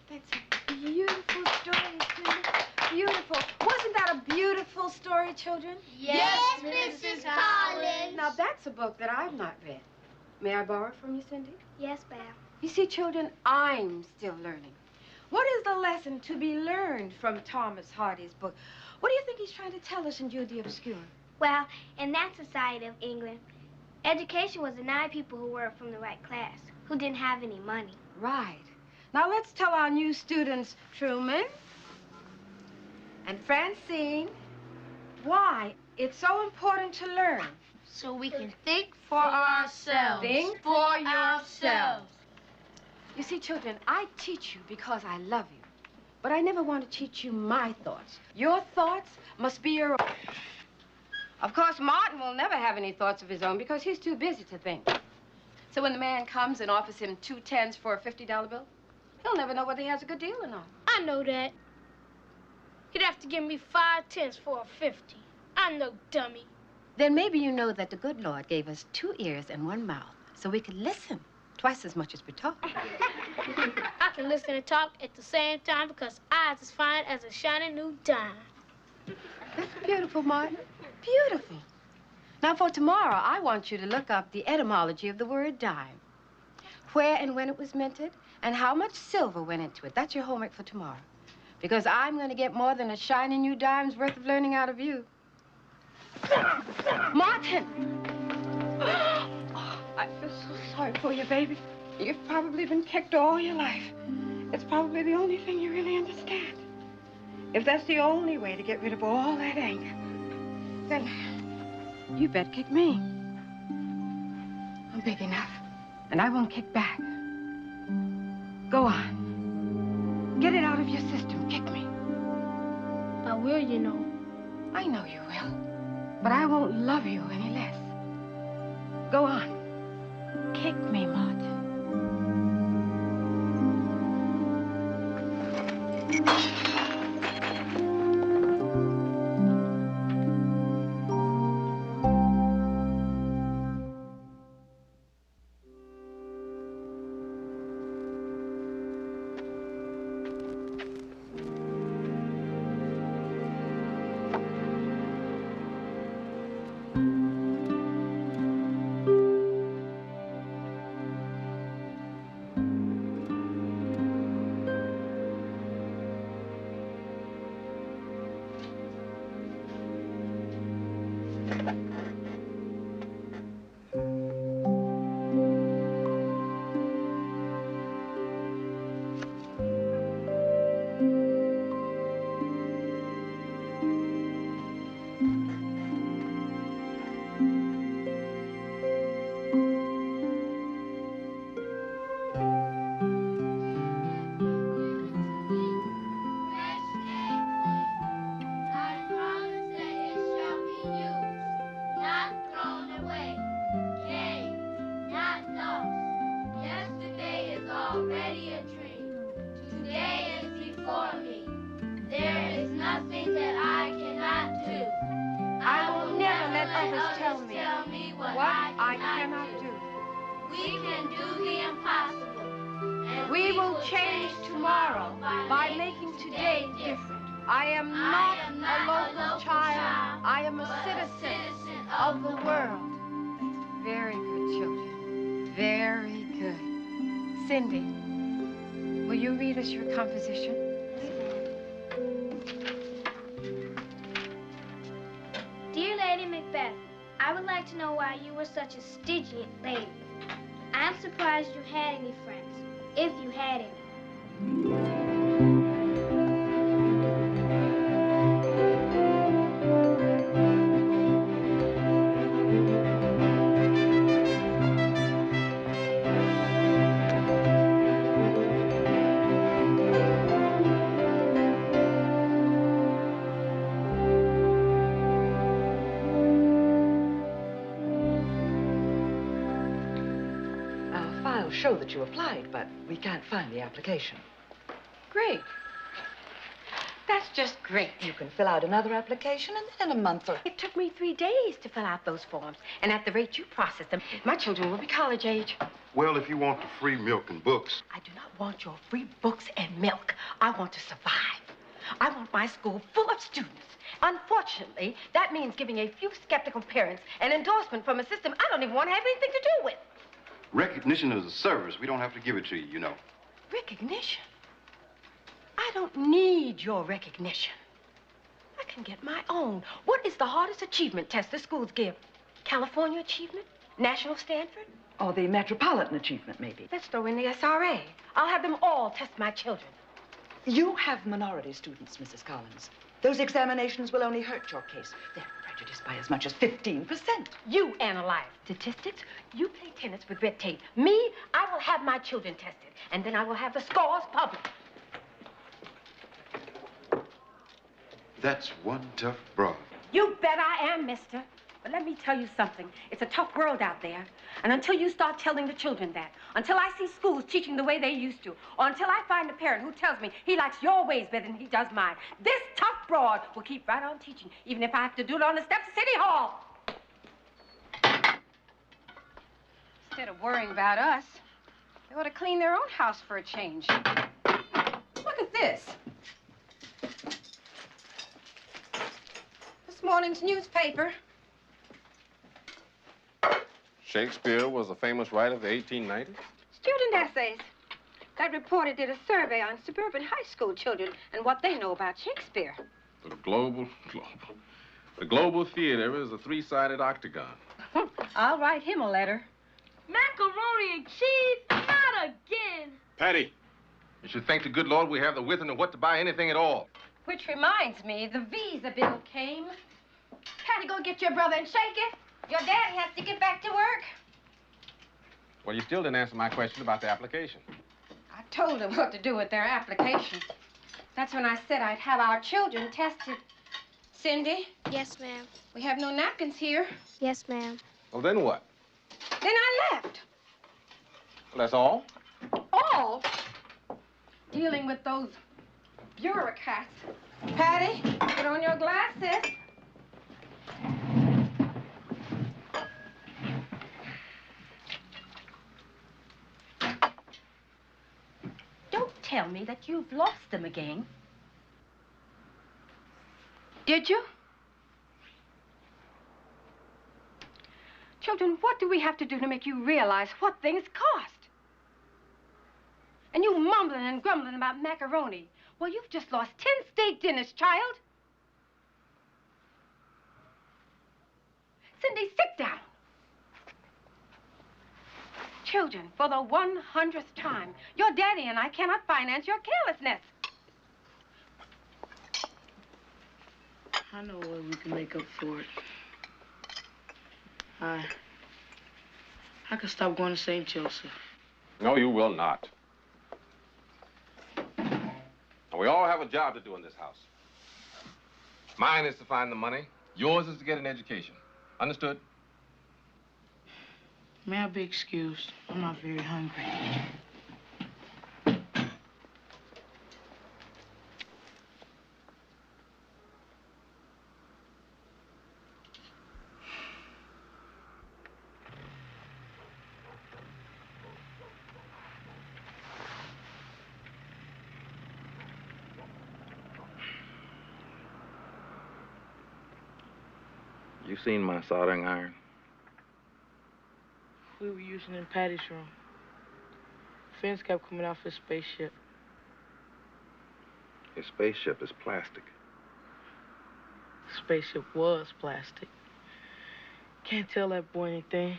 That's a beautiful story, Cindy. Beautiful. Wasn't that a beautiful story, children? Yes, Mrs. Collins. Now, that's a book that I've not read. May I borrow it from you, Cindy? Yes, ma'am. You see, children, I'm still learning. What is the lesson to be learned from Thomas Hardy's book? What do you think he's trying to tell us in Jude the Obscure? Well, in that society of England, education was denied people who were from the right class, who didn't have any money. Right. Now, let's tell our new students, Truman and Francine, why it's so important to learn. So we can think for ourselves. Think for yourselves. You see, children, I teach you because I love you. But I never want to teach you my thoughts. Your thoughts must be your own. Of course, Martin will never have any thoughts of his own because he's too busy to think. So when the man comes and offers him 2 tens for a $50 bill, he'll never know whether he has a good deal or not. I know that. He'd have to give me 5 tens for a 50. I'm no dummy. Then maybe you know that the good Lord gave us 2 ears and 1 mouth so we could listen twice as much as we talk. I can listen and talk at the same time because eyes as fine as a shiny new dime. That's beautiful, Martin. Beautiful. Now, for tomorrow, I want you to look up the etymology of the word dime. Where and when it was minted, and how much silver went into it. That's your homework for tomorrow. Because I'm going to get more than a shiny new dime's worth of learning out of you. Martin! Oh, I feel so sorry for you, baby. You've probably been kicked all your life. It's probably the only thing you really understand. If that's the only way to get rid of all that anger, then you bet kick me. I'm big enough, and I won't kick back. Go on. Get it out of your system. Kick me. I will, you know. I know you will, but I won't love you any less. Go on. Kick me, Martin. Cindy, will you read us your composition? Dear Lady Macbeth, I would like to know why you were such a stygian lady. I'm surprised you had any friends, if you had any. Show that you applied, but we can't find the application. Great. That's just great. You can fill out another application and then in a month or... It took me 3 days to fill out those forms. And at the rate you process them, my children will be college age. Well, if you want the free milk and books. I do not want your free books and milk. I want to survive. I want my school full of students. Unfortunately, that means giving a few skeptical parents an endorsement from a system I don't even want to have anything to do with. Recognition is a service. We don't have to give it to you, you know. Recognition? I don't need your recognition. I can get my own. What is the hardest achievement test the schools give? California achievement? National Stanford? Or the metropolitan achievement, maybe. Let's throw in the SRA. I'll have them all test my children. You have minority students, Mrs. Collins. Those examinations will only hurt your case. They're prejudiced by as much as 15%. You analyze statistics. You play tennis with red tape. Me, I will have my children tested. And then I will have the scores published. That's one tough broad. You bet I am, mister. But let me tell you something. It's a tough world out there. And until you start telling the children that, until I see schools teaching the way they used to, or until I find a parent who tells me he likes your ways better than he does mine, this tough broad will keep right on teaching, even if I have to do it on the steps of City Hall. Instead of worrying about us, they ought to clean their own house for a change. Look at this. This morning's newspaper. Shakespeare was a famous writer of the 1890s? Student essays. That reporter did a survey on suburban high school children and what they know about Shakespeare. The global theater is a 3-sided octagon. I'll write him a letter. Macaroni and cheese? Not again. Patty, you should thank the good Lord we have the width and the what to buy anything at all. Which reminds me, the visa bill came. Patty, go get your brother and shake it. Your daddy has to get back to work. Well, you still didn't answer my question about the application. I told them what to do with their application. That's when I said I'd have our children tested. Cindy? Yes, ma'am. We have no napkins here. Yes, ma'am. Well, then what? Then I left. Well, that's all? All? Dealing with those bureaucrats. Patty, put on your glasses. Don't tell me that you've lost them again. Did you? Children, what do we have to do to make you realize what things cost? And you mumbling and grumbling about macaroni. Well, you've just lost 10 steak dinners, child. Cindy, sit down. Children, for the 100th time, your daddy and I cannot finance your carelessness. I know a way we can make up for it. I could stop going to St. Joseph. No, you will not. And we all have a job to do in this house. Mine is to find the money. Yours is to get an education. Understood? May I be excused? I'm not very hungry. You seen my soldering iron? We were using it in Patty's room. Fins kept coming off his spaceship. His spaceship is plastic. The spaceship was plastic. Can't tell that boy anything.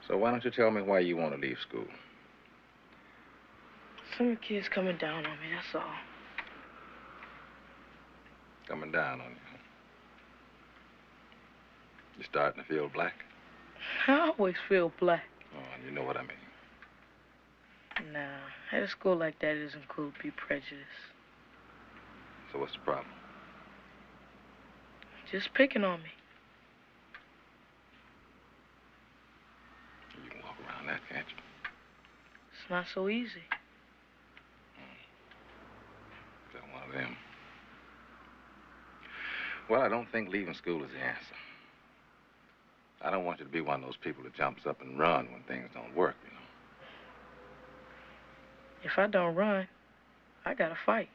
So why don't you tell me why you want to leave school? Some of the kids coming down on me, that's all. Coming down on you. You starting to feel black? I always feel black. Oh, and you know what I mean. Nah, at a school like that, it isn't cool to be prejudiced. So what's the problem? Just picking on me. You can walk around that, can't you? It's not so easy. Is that one of them? Well, I don't think leaving school is the answer. I don't want you to be one of those people that jumps up and run when things don't work, you know. If I don't run, I gotta fight.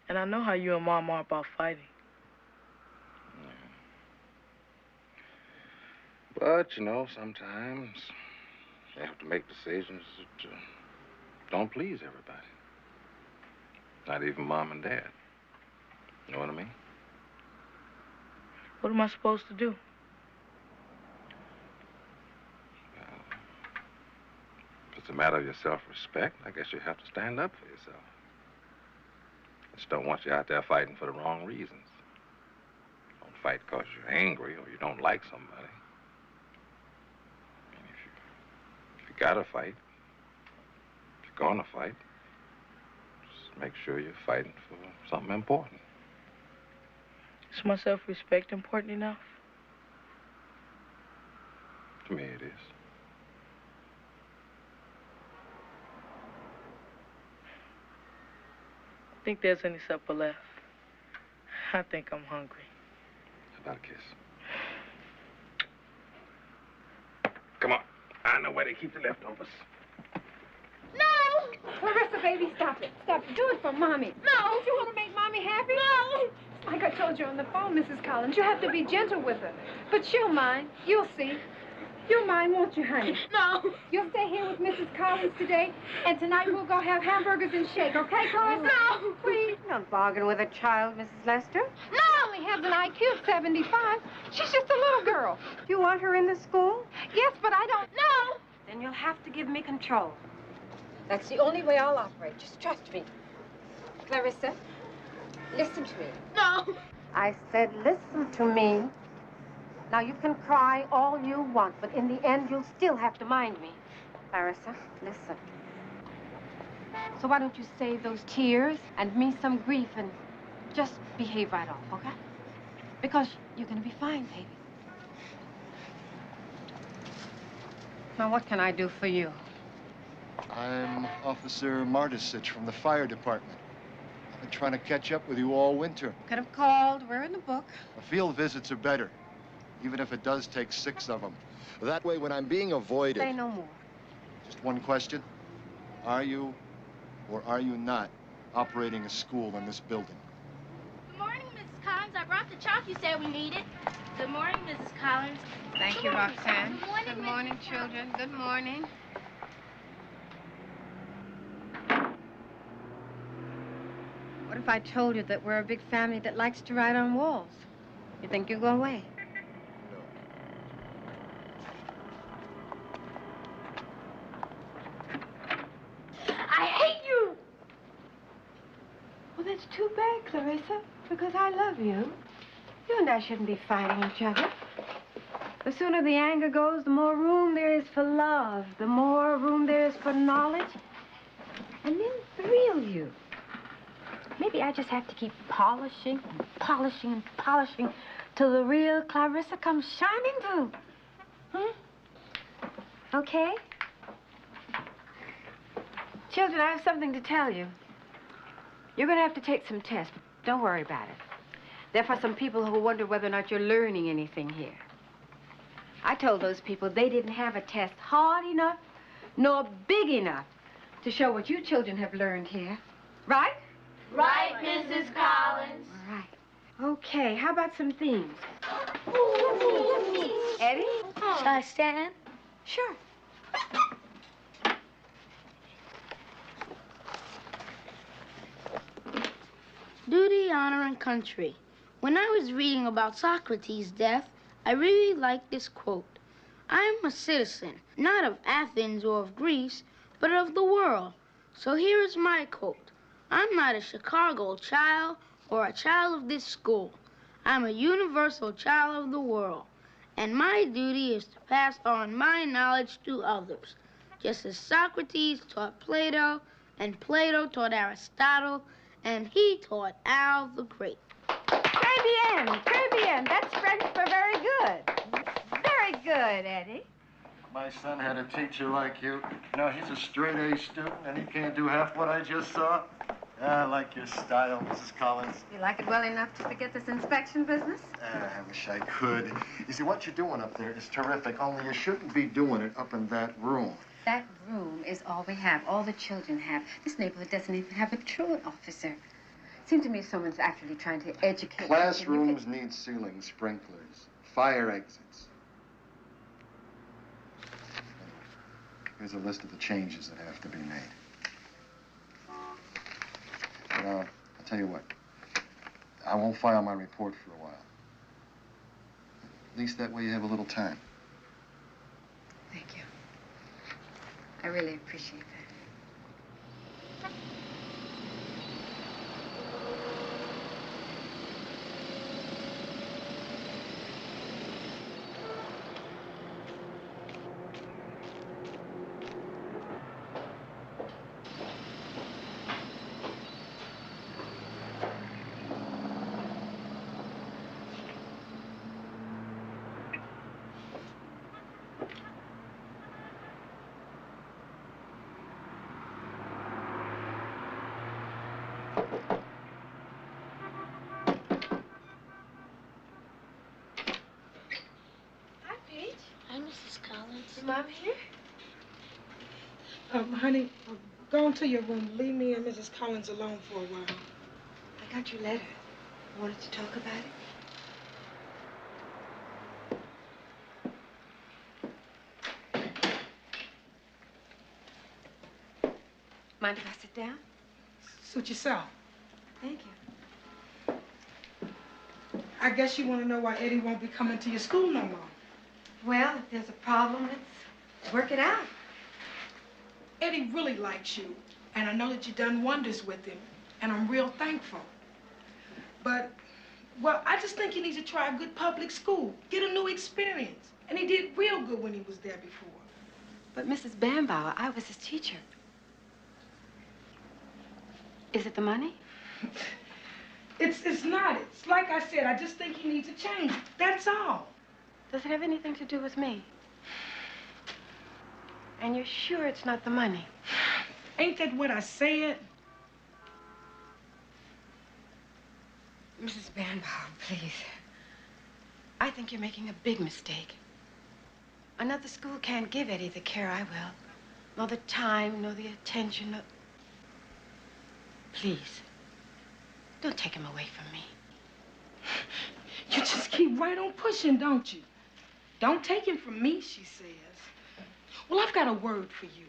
And I know how you and Mom are about fighting. But, you know, sometimes you have to make decisions that don't please everybody. Not even Mom and Dad. You know what I mean? What am I supposed to do? If it's a matter of your self-respect, I guess you have to stand up for yourself. I just don't want you out there fighting for the wrong reasons. Don't fight because you're angry or you don't like somebody. And if you gotta fight, if you're gonna fight, just make sure you're fighting for something important. Is my self-respect important enough? To me, it is. Think there's any supper left? I think I'm hungry. How about a kiss? Come on. I know where they keep the leftovers. No! Clarissa, baby, stop it. Stop it. Do it for Mommy. No! Don't you want to make Mommy happy? No! Like I told you on the phone, Mrs. Collins, you have to be gentle with her. But she'll mind. You'll see. You'll mind, won't you, honey? No. You'll stay here with Mrs. Collins today, and tonight we'll go have hamburgers and shake, okay, Clarissa? No. Please. Don't bargain with a child, Mrs. Lester. No! She only has an IQ of 75. She's just a little girl. You want her in the school? Yes, but I don't know. Then you'll have to give me control. That's the only way I'll operate. Just trust me. Clarissa, listen to me. No. I said listen to me. Now, you can cry all you want, but in the end, you'll still have to mind me. Clarissa, listen. So why don't you save those tears and me some grief and just behave right off, okay? Because you're going to be fine, baby. Now, what can I do for you? I'm Officer Martisich from the fire department. I've been trying to catch up with you all winter. Could have called. We're in the book. The field visits are better, even if it does take 6 of them. That way, when I'm being avoided... Say no more. Just one question. Are you, or are you not, operating a school in this building? Good morning, Mrs. Collins. I brought the chalk you said we needed. Good morning, Mrs. Collins. Thank you, Roxanne. Good morning, Good morning, children. Good morning. What if I told you that we're a big family that likes to write on walls? You think you'll go away? I hate you. Well, that's too bad, Clarissa, because I love you. You and I shouldn't be fighting each other. The sooner the anger goes, the more room there is for love, the more room there is for knowledge, and then the real you. Maybe I just have to keep polishing and polishing and polishing till the real Clarissa comes shining through. Okay? Children, I have something to tell you. You're going to have to take some tests, but don't worry about it. They're for some people who wonder whether or not you're learning anything here. I told those people they didn't have a test hard enough nor big enough to show what you children have learned here. Right? Right, Mrs. Collins. All right. Okay, how about some themes? Eddie? Shall I stand? Sure. Duty, honor, and country. When I was reading about Socrates' death, I really liked this quote. I am a citizen, not of Athens or of Greece, but of the world. So here is my quote. I'm not a Chicago child or a child of this school. I'm a universal child of the world, and my duty is to pass on my knowledge to others, just as Socrates taught Plato, and Plato taught Aristotle, and he taught Al the Great. Très bien, très bien. That's French for very good. Very good, Eddie. my son had a teacher like you. No, he's a straight-A student, and he can't do half what I just saw. I like your style, Mrs. Collins. You like it well enough to forget this inspection business? I wish I could. You see, what you're doing up there is terrific, only you shouldn't be doing it up in that room. That room is all we have, all the children have. This neighborhood doesn't even have a truant officer. It seems to me someone's actually trying to educate. Classrooms need ceiling sprinklers, fire exits. Here's a list of the changes that have to be made. But I'll tell you what. I won't file my report for a while. At least that way you have a little time. Thank you. I really appreciate that. Hi, Mrs. Collins. Is Mom here? Honey, go into your room. Leave me and Mrs. Collins alone for a while. I got your letter. You wanted to talk about it? Mind if I sit down? Suit yourself. Thank you. I guess you want to know why Eddie won't be coming to your school no more. Well, if there's a problem, let's work it out. Eddie really likes you, and I know that you've done wonders with him, and I'm real thankful. But, well, I just think he needs to try a good public school, get a new experience. And he did real good when he was there before. But Mrs. Bambauer, I was his teacher. Is it the money? It's not. It's like I said, I just think he needs a change. That's all. Does it have anything to do with me? And you're sure it's not the money? Ain't that what I said? Mrs. Bambauer, please. I think you're making a big mistake. Another school can't give Eddie the care I will. Nor the time, nor the attention, nor... Please, don't take him away from me. You just keep right on pushing, don't you? Don't take him from me, she says. Well, I've got a word for you.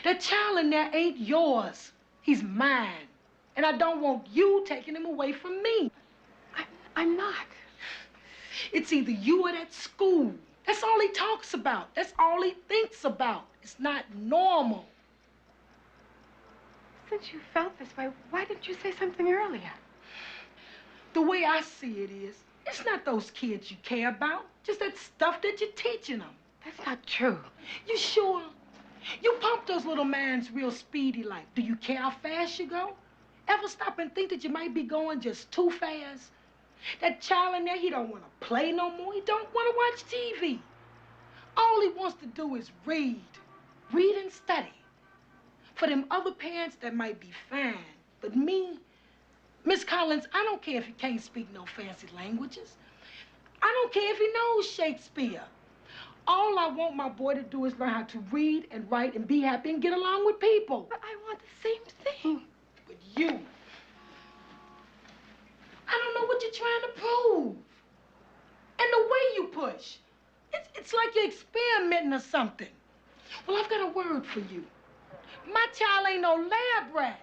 That child in there ain't yours. He's mine. And I don't want you taking him away from me. I'm not. It's either you or that school. That's all he talks about. That's all he thinks about. It's not normal. Since you felt this way, why didn't you say something earlier? The way I see it is, it's not those kids you care about, just that stuff that you're teaching them. That's not true. You sure? You pump those little minds real speedy like. Do you care how fast you go? Ever stop and think that you might be going just too fast? That child in there, he don't want to play no more. He don't want to watch TV. All he wants to do is read. Read and study. For them other parents, that might be fine. But me, Miss Collins, I don't care if he can't speak no fancy languages. I don't care if he knows Shakespeare. All I want my boy to do is learn how to read and write and be happy and get along with people. But I want the same thing. But you, I don't know what you're trying to prove. And the way you push, it's like you're experimenting or something. Well, I've got a word for you. My child ain't no lab rat.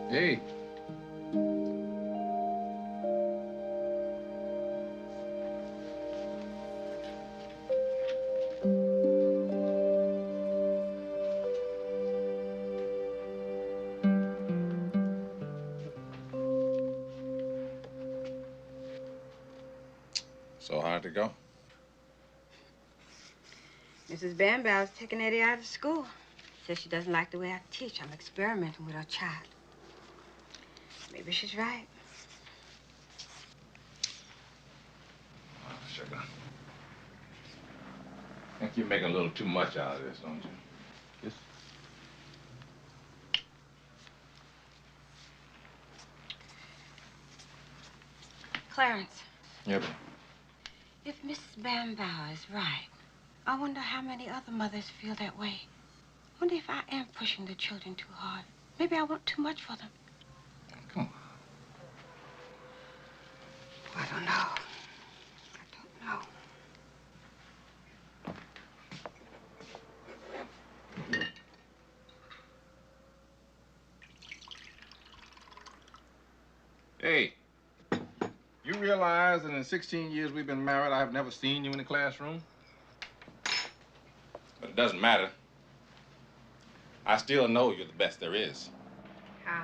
Hey. So how'd it go? Mrs. Bambow's taking Eddie out of school. Says she doesn't like the way I teach. I'm experimenting with her child. Maybe she's right. Oh, sugar. I think you're making a little too much out of this, don't you? Yes. Clarence, Yeah, but if Mrs. Bambow is right, I wonder how many other mothers feel that way. I wonder if I am pushing the children too hard. Maybe I want too much for them. come on. I don't know. I don't know. Hey, you realize that in 16 years we've been married, I have never seen you in the classroom? But it doesn't matter. I still know you're the best there is. How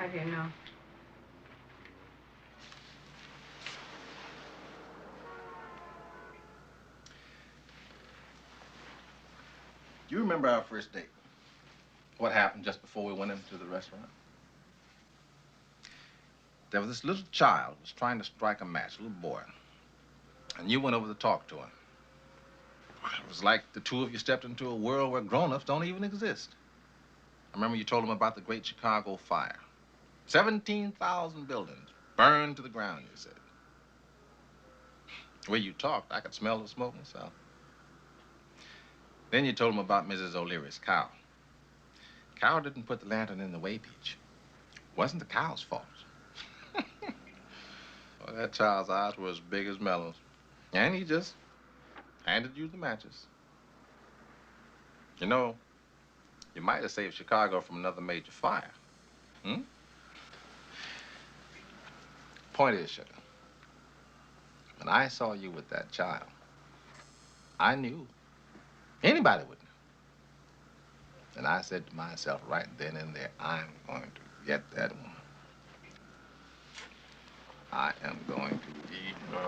do you know? Do you remember our first date? What happened just before we went into the restaurant? There was this little child who was trying to strike a match, a little boy. And you went over to talk to him. It was like the two of you stepped into a world where grown-ups don't even exist. I remember you told him about the Great Chicago Fire. 17,000 buildings burned to the ground, you said. The way you talked, I could smell the smoke myself. Then you told him about Mrs. O'Leary's cow. Cow didn't put the lantern in the way beach. It wasn't the cow's fault. Well, that child's eyes were as big as melons. And he just handed you the matches. You know, you might have saved Chicago from another major fire. Hmm? Point is, sugar, when I saw you with that child, I knew. Anybody would know. And I said to myself right then and there, I'm going to get that woman. I am going to eat her.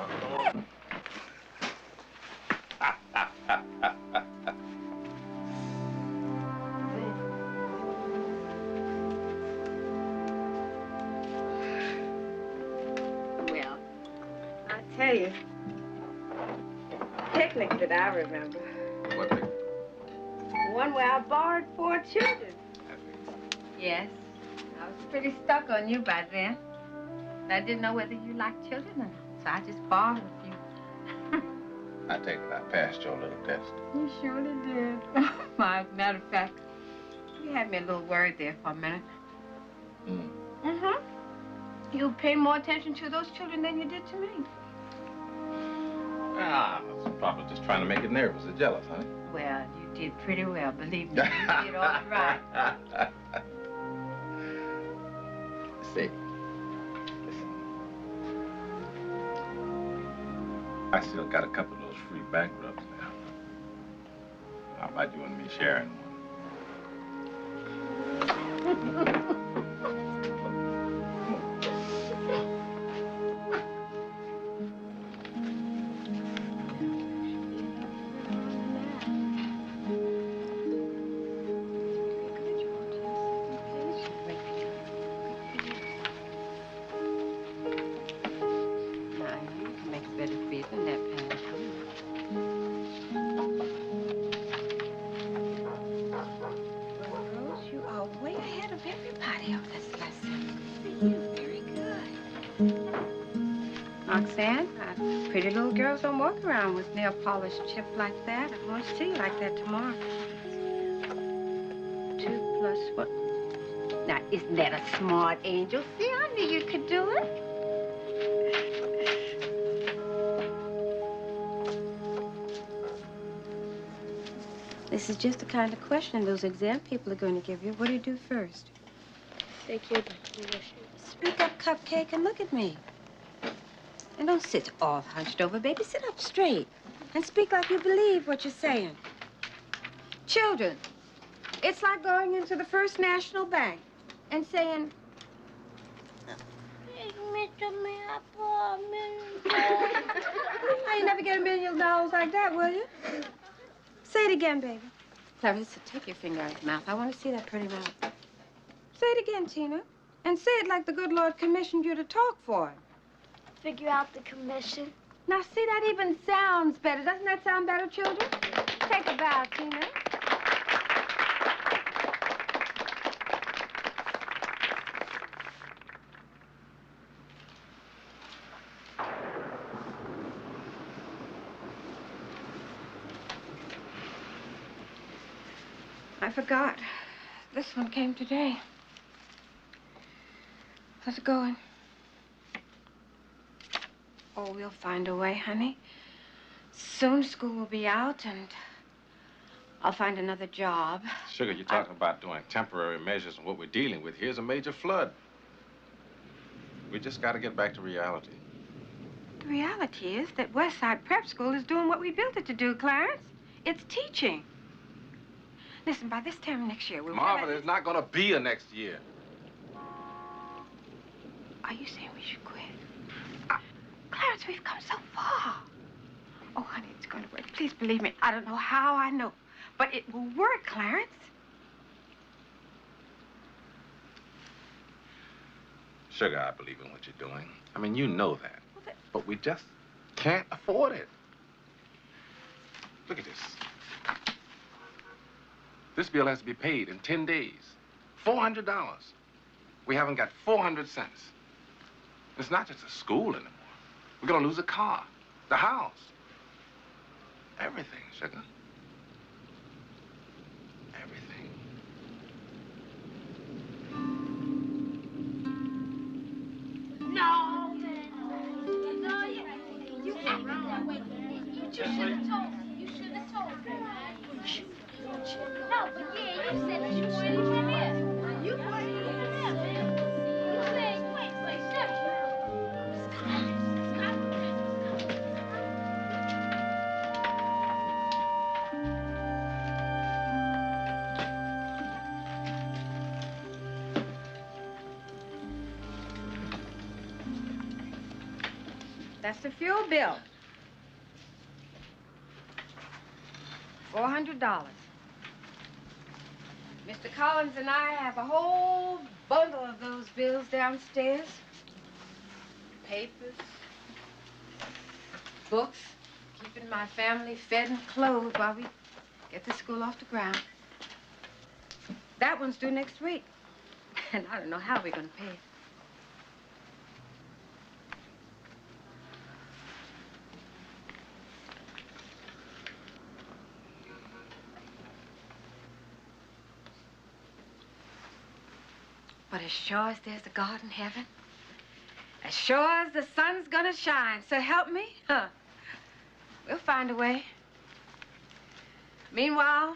Well, I tell you, picnic that I remember. What picnic? One where I borrowed 4 children. Yes. I was pretty stuck on you by then. I didn't know whether you liked children or not, so I just borrowed a few. I take it I passed your little test. You surely did. As a matter of fact, you had me a little worried there for a minute. You pay more attention to those children than you did to me. Ah, that's probably just trying to make you nervous or jealous, huh? Well, you did pretty well, believe me. You did all right. See, listen. I still got a couple of those free bank rubs now. How about you and me sharing one? Pretty little girls don't walk around with nail polish chipped like that. I want to see you like that tomorrow. 2 plus what? Now, isn't that a smart angel? See, I knew you could do it. This is just the kind of question those exam people are going to give you. What do you do first? Thank you. Speak up, Cupcake, and look at me. And don't sit all hunched over, baby. Sit up straight and speak like you believe what you're saying. Children, it's like going into the First National Bank and saying, You never get $1 million like that, will you? Say it again, baby. Clarissa, take your finger out of your mouth. I want to see that pretty mouth. Say it again, Tina. And say it like the good Lord commissioned you to talk for him. Figure out the commission. Now, see, that even sounds better. Doesn't that sound better, children? Take a bow, Tina. I forgot. This one came today. How's it going? Oh, we'll find a way, honey. Soon school will be out, and I'll find another job. Sugar, you're talking about doing temporary measures, and what we're dealing with here's a major flood. We just got to get back to reality. The reality is that Westside Prep School is doing what we built it to do, Clarence. It's teaching. Listen, by this time next year, we'll Marva, there's not going to be a next year. Are you saying we should quit? Clarence, we've come so far. Oh, honey, it's going to work. Please believe me. I don't know how I know, but it will work, Clarence. Sugar, I believe in what you're doing. I mean, you know that. But we just can't afford it. Look at this. This bill has to be paid in 10 days. $400. We haven't got 400 cents. It's not just a school anymore. We're gonna lose a car, the house, everything, sugar. Everything. No, you acted that way. You should have told me. You should have told me. No, but yeah, you said that you weren't even there. You weren't even there, man. You said, wait, That's the fuel bill. $400. Mr. Collins and I have a whole bundle of those bills downstairs. Papers, books, keeping my family fed and clothed while we get the school off the ground. That one's due next week, and I don't know how we're going to pay it. But as sure as there's a God in heaven, as sure as the sun's gonna shine, so help me, we'll find a way. Meanwhile,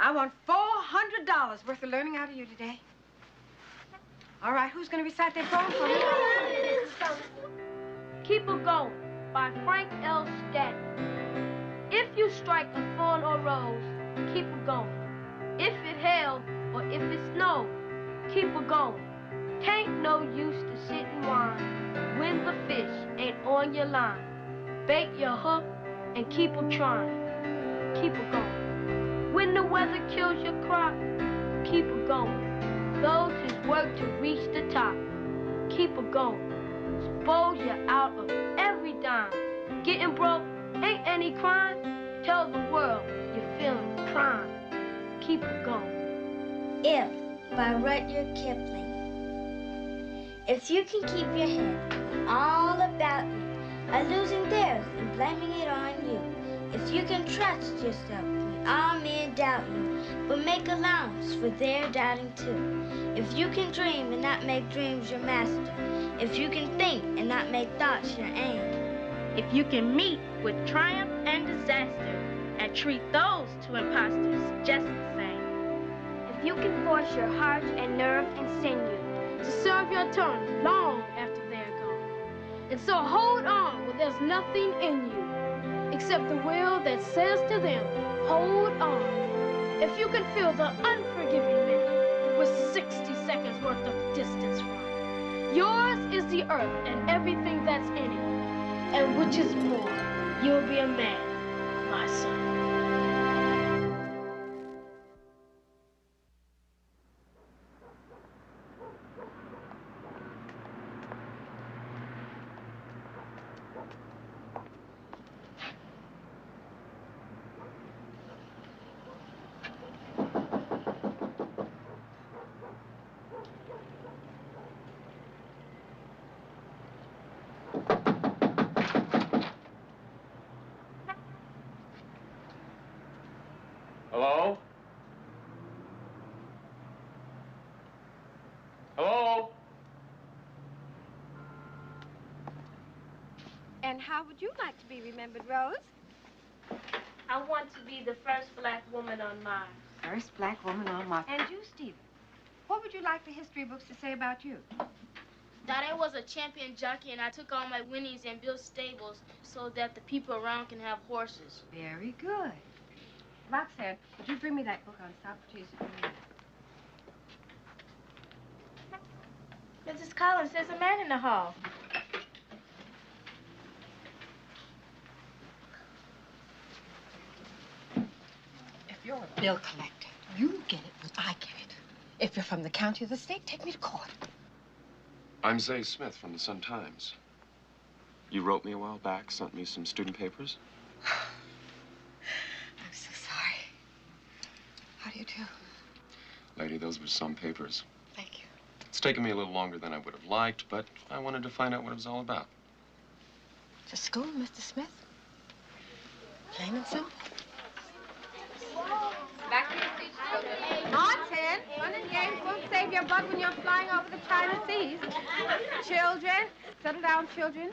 I want $400 worth of learning out of you today. All right, who's gonna recite that poem for me? Keep Her Going by Frank L. Stanton. If you strike a thorn or rose, keep her going. If it hail or if it snow, keep her going. Tain't no use to sit and whine when the fish ain't on your line. Bait your hook and keep her trying. Keep her going. When the weather kills your crop, keep her going. Those who's work to reach the top, keep her going. Suppose you're out of every dime. Getting broke ain't any crime. Tell the world you're feeling crime. Keep her going. If by Rudyard Kipling. If you can keep your head when all about you are losing theirs and blaming it on you, if you can trust yourself when all men doubt you, but make allowance for their doubting too, if you can dream and not make dreams your master, if you can think and not make thoughts your aim, if you can meet with triumph and disaster and treat those two imposters just the same, if you can force your heart and nerve and sinew to serve your turn long after they're gone. And so hold on when there's nothing in you except the will that says to them, hold on. If you can feel the unforgiving man with 60 seconds worth of distance from, Yours is the earth and everything that's in it. And which is more, you'll be a man, my son. Hello? Hello? And how would you like to be remembered, Rose? I want to be the first black woman on Mars. First black woman on Mars. And you, Stephen, what would you like the history books to say about you? That I was a champion jockey and I took all my winnings and built stables so that the people around can have horses. Very good. Roxanne, would you bring me that book on Socrates? Mrs. Collins, there's a man in the hall. If you're a bill collector, you get it when I get it. If you're from the county or the state, take me to court. I'm Zay Smith from the Sun-Times. You wrote me a while back, sent me some student papers. I'm so sorry. How do you do? Lady, those were some papers. Thank you. It's taken me a little longer than I would have liked, but I wanted to find out what it was all about. To school, Mr. Smith. Plain and simple. Back to your seats, children. Martin, fun and games won't save your butt when you're flying over the China Seas. Children, settle down, children.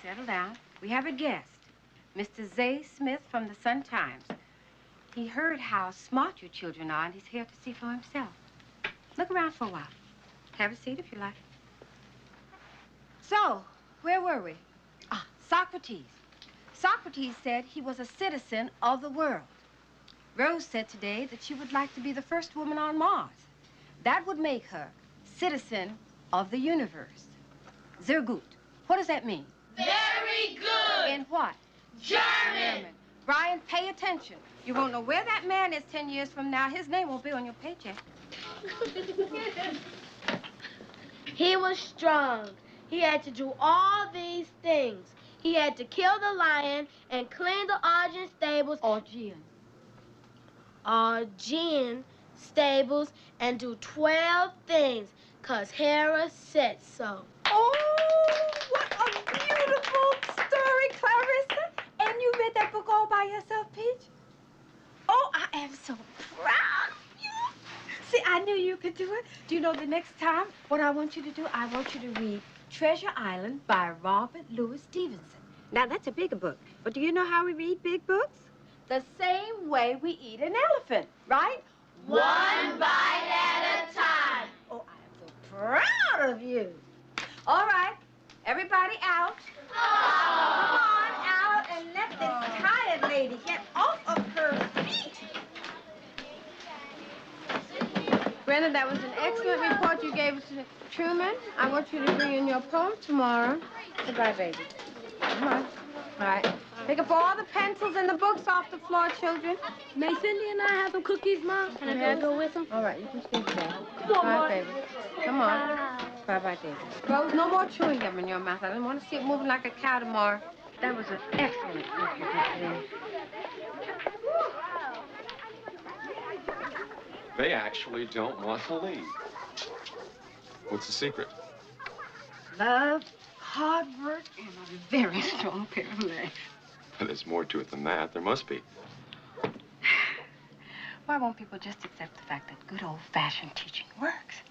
Settle down. We have a guest, Mr. Zay Smith from the Sun-Times. He heard how smart you children are, and he's here to see for himself. Look around for a while. Have a seat if you like. So, where were we? Ah, Socrates. Socrates said he was a citizen of the world. Rose said today that she would like to be the first woman on Mars. That would make her citizen of the universe. Sehr gut. What does that mean? Very good. In what? German. Brian, pay attention. You won't know where that man is 10 years from now. His name won't be on your paycheck. He was strong. He had to do all these things. He had to kill the lion and clean the Augean stables. Augean stables and do 12 things, 'cause Hera said so. Oh, what a beautiful story, Clarissa. And you read that book all by yourself, Peach? Oh, I am so proud of you. See, I knew you could do it. Do you know the next time what I want you to do? I want you to read Treasure Island by Robert Louis Stevenson. Now, that's a bigger book. But do you know how we read big books? The same way we eat an elephant, right? One bite at a time. Oh, I am so proud of you. All right, everybody out. Come on out and let this tired lady get off of her feet. Brenda, that was an excellent report you gave us to Truman. I want you to bring in your poem tomorrow. Goodbye, baby. Come on. All right. Pick up all the pencils and the books off the floor, children. May Cindy and I have some cookies, Mom? Can I go with them? All right, you can stay there. Come on, All right, baby. Come on. Bye-bye, David. Rose, no more chewing gum in your mouth. I don't want to see it moving like a cow tomorrow. That was an excellent book you did today. They actually don't want to leave. What's the secret? Love, hard work, and a very strong pair of legs. There's more to it than that. There must be. Why won't people just accept the fact that good old-fashioned teaching works?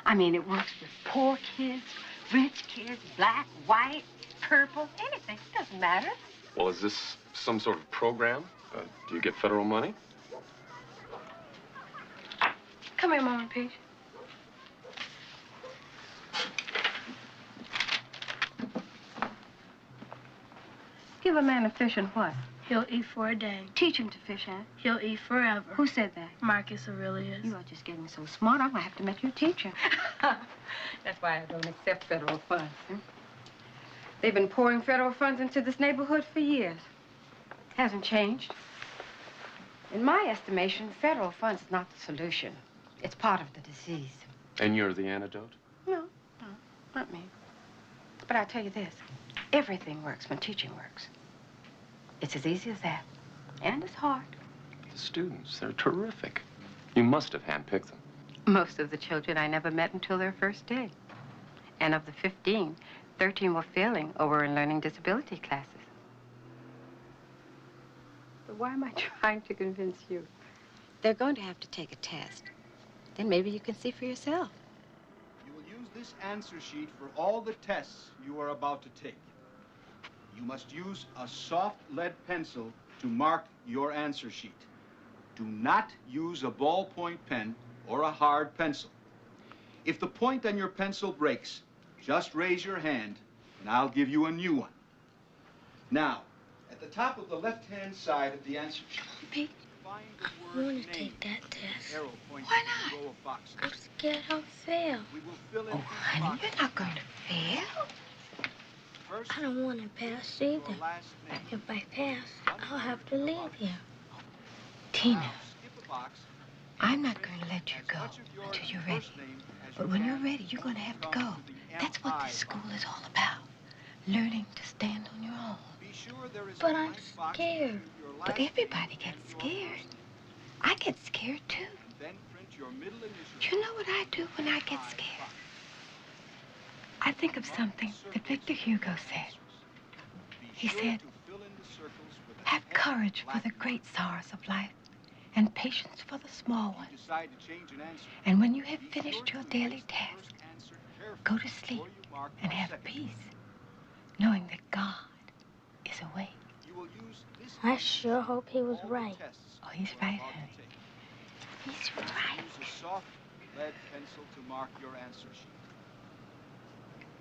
I mean, it works with poor kids, rich kids, black, white, purple, anything. It doesn't matter. Well, is this some sort of program? Do you get federal money? Come here, Mama Peach. Give a man a fish and what? He'll eat for a day. Teach him to fish, huh? He'll eat forever. Who said that? Marcus Aurelius. You are just getting so smart, I'm gonna have to make you a teacher. That's why I don't accept federal funds. Huh? They've been pouring federal funds into this neighborhood for years. Hasn't changed. In my estimation, federal funds is not the solution. It's part of the disease. And you're the antidote? No, not me. But I'll tell you this. Everything works when teaching works. It's as easy as that. And it's hard. The students, they're terrific. You must have handpicked them. Most of the children I never met until their first day. And of the 15, 13 were failing or were in learning disability classes. But why am I trying to convince you? They're going to have to take a test. Then maybe you can see for yourself. You will use this answer sheet for all the tests you are about to take. You must use a soft lead pencil to mark your answer sheet. Do not use a ballpoint pen or a hard pencil. If the point on your pencil breaks, just raise your hand and I'll give you a new one. Now, at the top of the left-hand side of the answer sheet, Pete, find I the want word to name. take that test. Arrow pointing Why to the row of boxes. I'm scared I'll fail. We will fill in Oh, honey, you're not going to fail. First, I don't want to pass either. your last name. If I pass, I'll have to leave here. Tina, Now, skip a box. I'm not going to let you go until you're ready. But when you're ready, you're going to have to go. That's what this school is all about. Learning to stand on your own. But I'm scared. But everybody gets scared. I get scared, too. Then print your middle initial. You know what I do when I get scared? I think of something that Victor Hugo said. He said, have courage for the great sorrows of life and patience for the small ones. Decide to change an answer. And when you have finished your daily task, go to sleep and have peace, knowing that God is awake. You will use this I sure hope he was right. Oh, he's right, honey. He's right. Use a soft lead pencil to mark your answer sheet.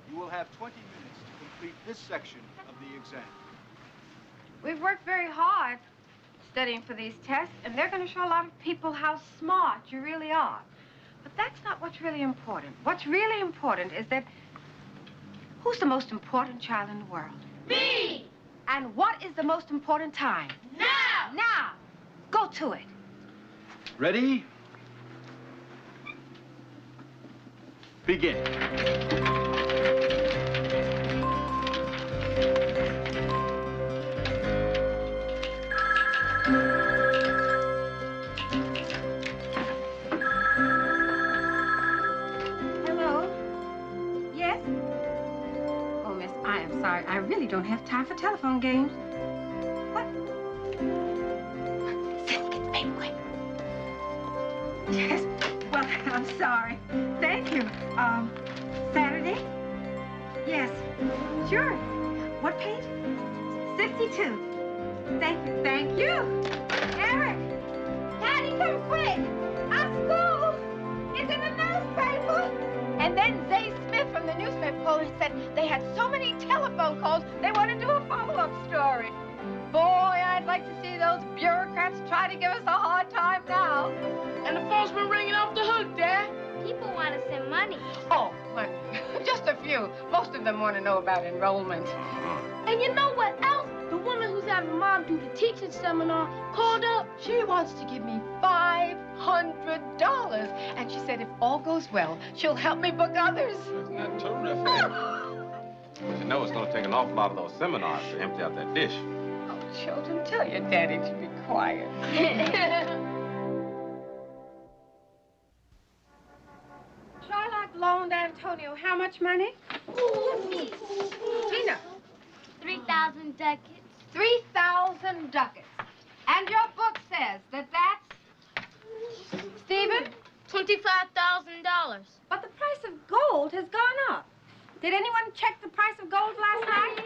You will have 20 minutes to complete this section of the exam. We've worked very hard studying for these tests, and they're going to show a lot of people how smart you really are. But that's not what's really important. What's really important is that who's the most important child in the world? Me! And what is the most important time? Now! Now! Go to it. Ready? Begin. Sorry, I really don't have time for telephone games. What? Cindy, get the paper quick. Yes, well, I'm sorry. Thank you. Saturday? Yes, sure. What page? 62. Thank you. Eric! Daddy, come quick! Our school is in the newspaper! And then Zay Smith from the newspaper called and said they had so many telephone calls, they want to do a follow-up story. Boy, I'd like to see those bureaucrats try to give us a hard time now. And the phone's been ringing off the hook, Dad. People want to send money. Oh, money. Just a few. Most of them want to know about enrollment. And you know what else? The woman who's having Mom do the teaching seminar called up. She wants to give me $500. And she said if all goes well, she'll help me book others. Isn't that terrific? You know it's going to take an awful lot of those seminars to empty out that dish. Oh, children, tell your daddy to be quiet. Shylock loaned Antonio how much money? Tina. 3,000 ducats. 3,000 ducats. And your book says that that's... Stephen? $25,000. But the price of gold has gone up. Did anyone check the price of gold last night?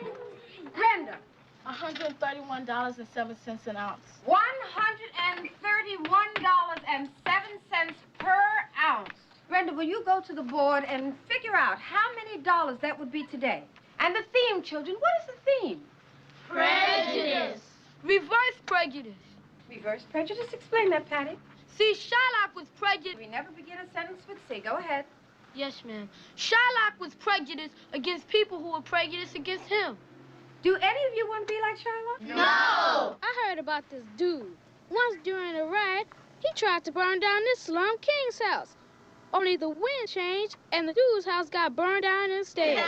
Brenda. $131.07 an ounce. $131.07 per ounce. Brenda, will you go to the board and figure out how many dollars that would be today? And the theme, children, what is the theme? Prejudice. Reverse prejudice. Reverse prejudice? Explain that, Patty. See, Shylock was prejudiced. We never begin a sentence with C. Go ahead. Yes, ma'am. Shylock was prejudiced against people who were prejudiced against him. Do any of you want to be like Shylock? No! I heard about this dude. Once during a riot, he tried to burn down this slum king's house. Only the wind changed, and the dude's house got burned down instead.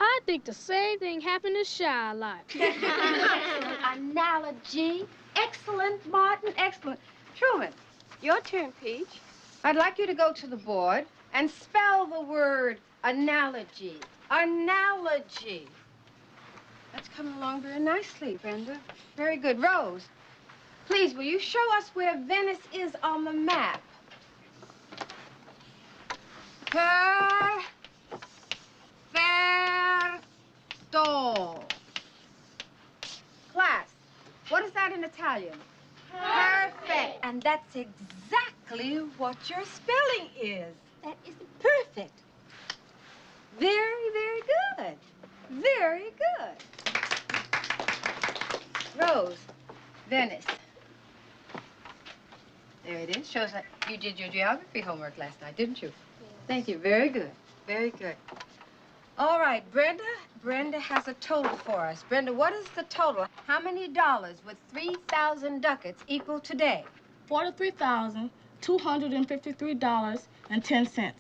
I think the same thing happened to Shylock. Excellent analogy. Excellent, Martin, excellent. Truman, your turn, Peach. I'd like you to go to the board and spell the word analogy. Analogy. That's coming along very nicely, Brenda. Very good. Rose, please, will you show us where Venice is on the map? Perfetto. Class, what is that in Italian? Perfect. And that's exactly what your spelling is. That is perfect. Very, very good. Very good. Rose, Venice. There it is. Shows that you did your geography homework last night, didn't you? Yes. Thank you. Very good. Very good. All right, Brenda. Brenda has a total for us. Brenda, what is the total? How many dollars would 3,000 ducats equal today? $43,253.10.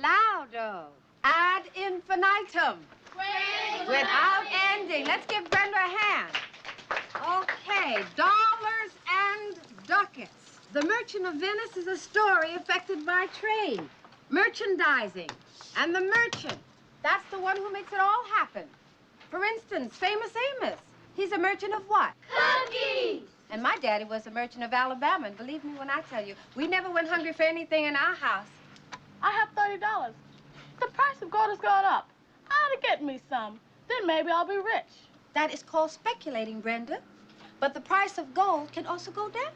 Loudo. Ad infinitum. Without ending. Let's give Brenda a hand. Okay, dollars and ducats. The Merchant of Venice is a story affected by trade, merchandising, and the merchant. That's the one who makes it all happen. For instance, Famous Amos. He's a merchant of what? Cookies! And my daddy was a merchant of Alabama, and believe me when I tell you, we never went hungry for anything in our house. I have $30. The price of gold has gone up. I ought to get me some. Then maybe I'll be rich. That is called speculating, Brenda. But the price of gold can also go down.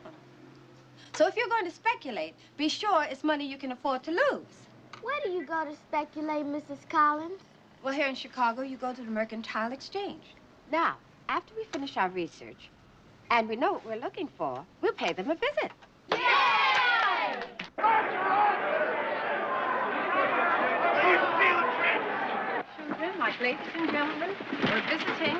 So if you're going to speculate, be sure it's money you can afford to lose. Where do you go to speculate, Mrs. Collins? Well, here in Chicago, you go to the Mercantile Exchange. Now, after we finish our research, and we know what we're looking for, we'll pay them a visit. Yay! Children, like ladies and gentlemen, we're visiting.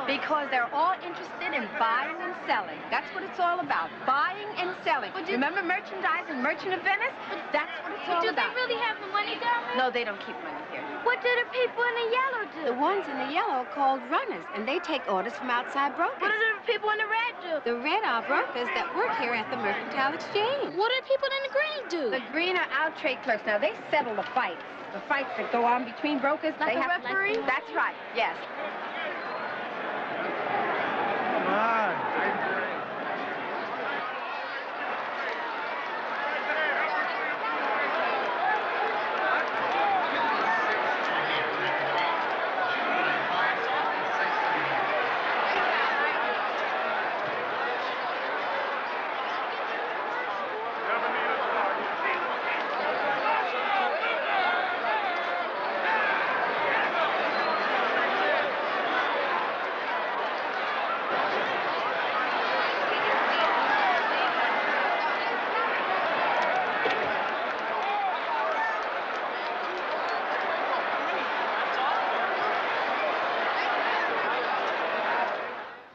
Because they're all interested in buying and selling. That's what it's all about, buying and selling. Remember merchandising, Merchant of Venice? That's what it's all about. Do they really have the money down there? No, they don't keep money here. What do the people in the yellow do? The ones in the yellow are called runners, and they take orders from outside brokers. What do the people in the red do? The red are brokers that work here at the Mercantile Exchange. What do people in the green do? The green are out trade clerks. Now, they settle the fights. The fights that go on between brokers. Like they a have referee? That's right, yes.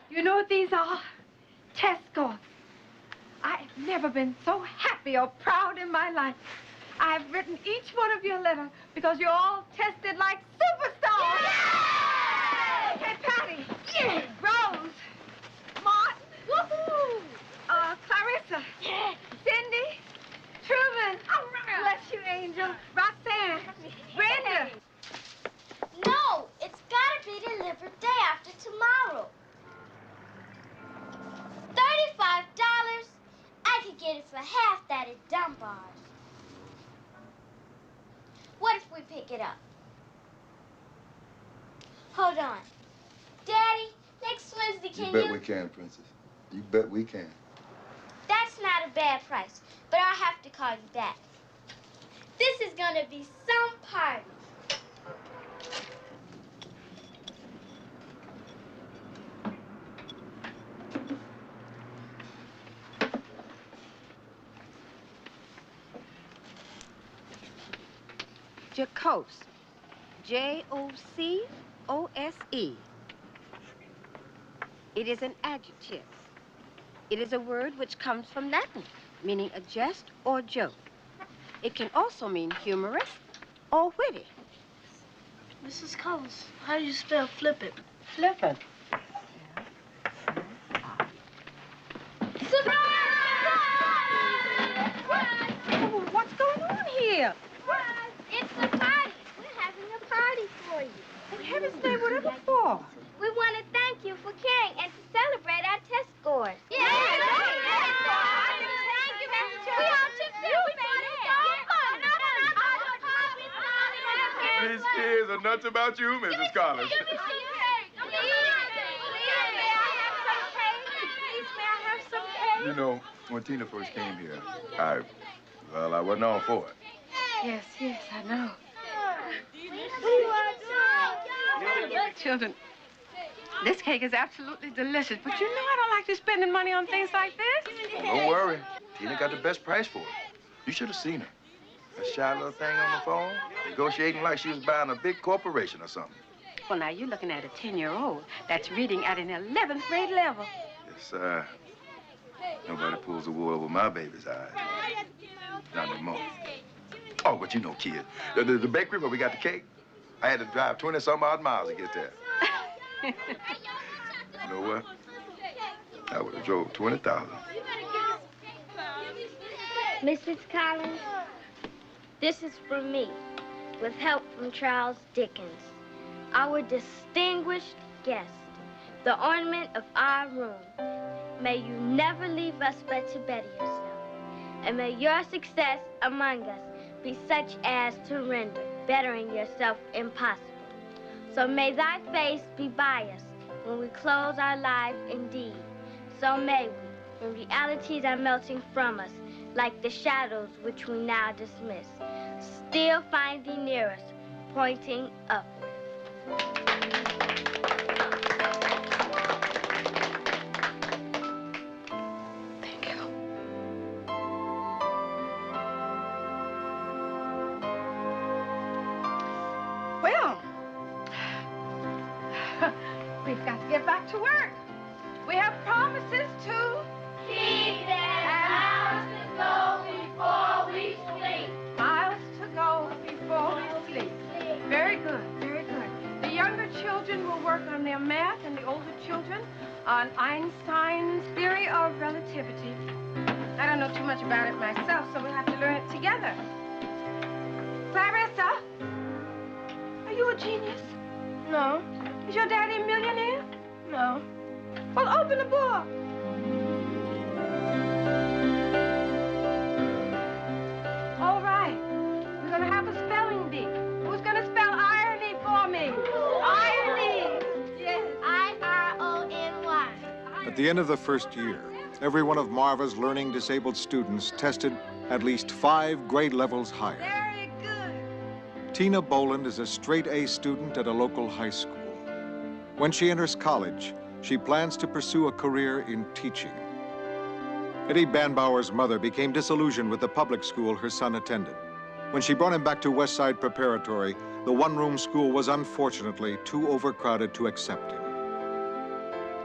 You know what these are? Test scores. I've never been so happy or proud in my life. I've written each one of you a letter because you're all tested like superstars. Yay! Okay, Patty. Yeah. Rose. Martin. Woohoo! Clarissa. Yeah. Cindy. Truman. Oh, bless you, Angel. Roxanne. Brenda. No, it's gotta be delivered day after tomorrow. $35? I could get it for half that at Dunbar's. What if we pick it up? Hold on. Daddy, next Wednesday, can You bet we can, Princess. You bet we can. That's not a bad price, but I'll have to call you back. This is gonna be some party. Jocose. J-O-C-O-S-E. It is an adjective. It is a word which comes from Latin, meaning a jest or joke. It can also mean humorous or witty. Mrs. Collins, how do you spell flippant? Flippant. Oh, what's going on here? It's a party. We're having a party for you. For heaven's sake, whatever for? We want to thank you for caring and to celebrate our test scores. Yeah! Thank you, Mr. Church. We all chipped in. We made it so fun. These kids are nuts about you, Mrs. Collins. You know, when Tina first came here, I wasn't all for it. Yes, yes, I know. Children, this cake is absolutely delicious, but you know I don't like to spending money on things like this. Oh, don't worry. Tina got the best price for it. You should have seen her. That shy little thing on the phone, negotiating like she was buying a big corporation or something. Well, now, you're looking at a 10-year-old that's reading at an 11th grade level. Yes, nobody pulls the wool over my baby's eyes. Not anymore. Oh, but you know, kid, the bakery where we got the cake, I had to drive 20-some-odd miles to get there. You know what? I would have drove 20,000. Mrs. Collins, this is for me, with help from Charles Dickens, our distinguished guest, the ornament of our room. May you never leave us but to better yourself, and may your success among us be such as to render bettering yourself impossible. So may thy face be biased when we close our life indeed. So may we, when realities are melting from us, like the shadows which we now dismiss, still find thee near us, pointing upward. Thank you. Well, we've got to get back to work. We have promises to keep them miles to go before we sleep. Miles to go before we sleep. Very good, very good. The younger children will work on their math and the older children on Einstein's theory of relativity. I don't know too much about it myself, so we'll have to learn it together. Clarissa, are you a genius? No. Is your daddy a millionaire? No. Well, open the book. All right. We're going to have a spelling bee. Who's going to spell irony for me? Irony. Yes. I-R-O-N-Y. At the end of the first year, every one of Marva's learning disabled students tested at least 5 grade levels higher. Very good. Tina Boland is a straight-A student at a local high school. When she enters college, she plans to pursue a career in teaching. Eddie Banbauer's mother became disillusioned with the public school her son attended. When she brought him back to Westside Preparatory, the one-room school was unfortunately too overcrowded to accept him.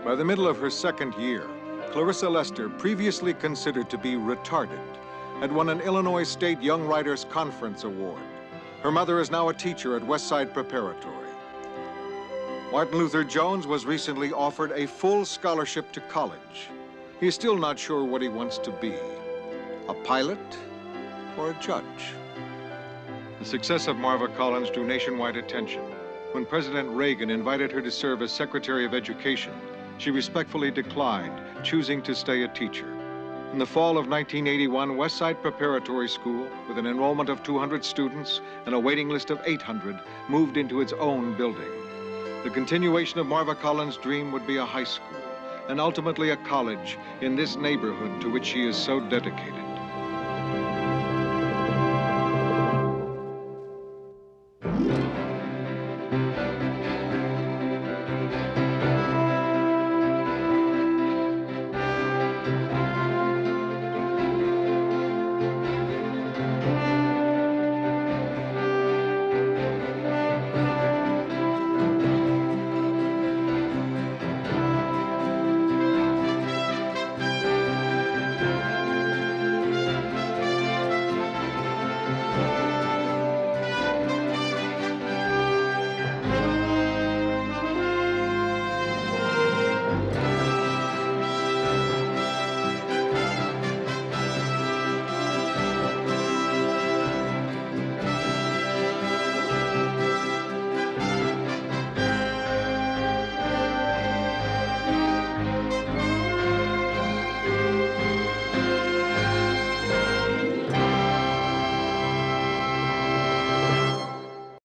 By the middle of her second year, Clarissa Lester, previously considered to be retarded, had won an Illinois State Young Writers Conference Award. Her mother is now a teacher at Westside Preparatory. Martin Luther Jones was recently offered a full scholarship to college. He's still not sure what he wants to be, a pilot or a judge. The success of Marva Collins drew nationwide attention. When President Reagan invited her to serve as Secretary of Education, she respectfully declined, choosing to stay a teacher. In the fall of 1981, Westside Preparatory School, with an enrollment of 200 students and a waiting list of 800, moved into its own building. The continuation of Marva Collins' dream would be a high school, and ultimately a college in this neighborhood to which she is so dedicated.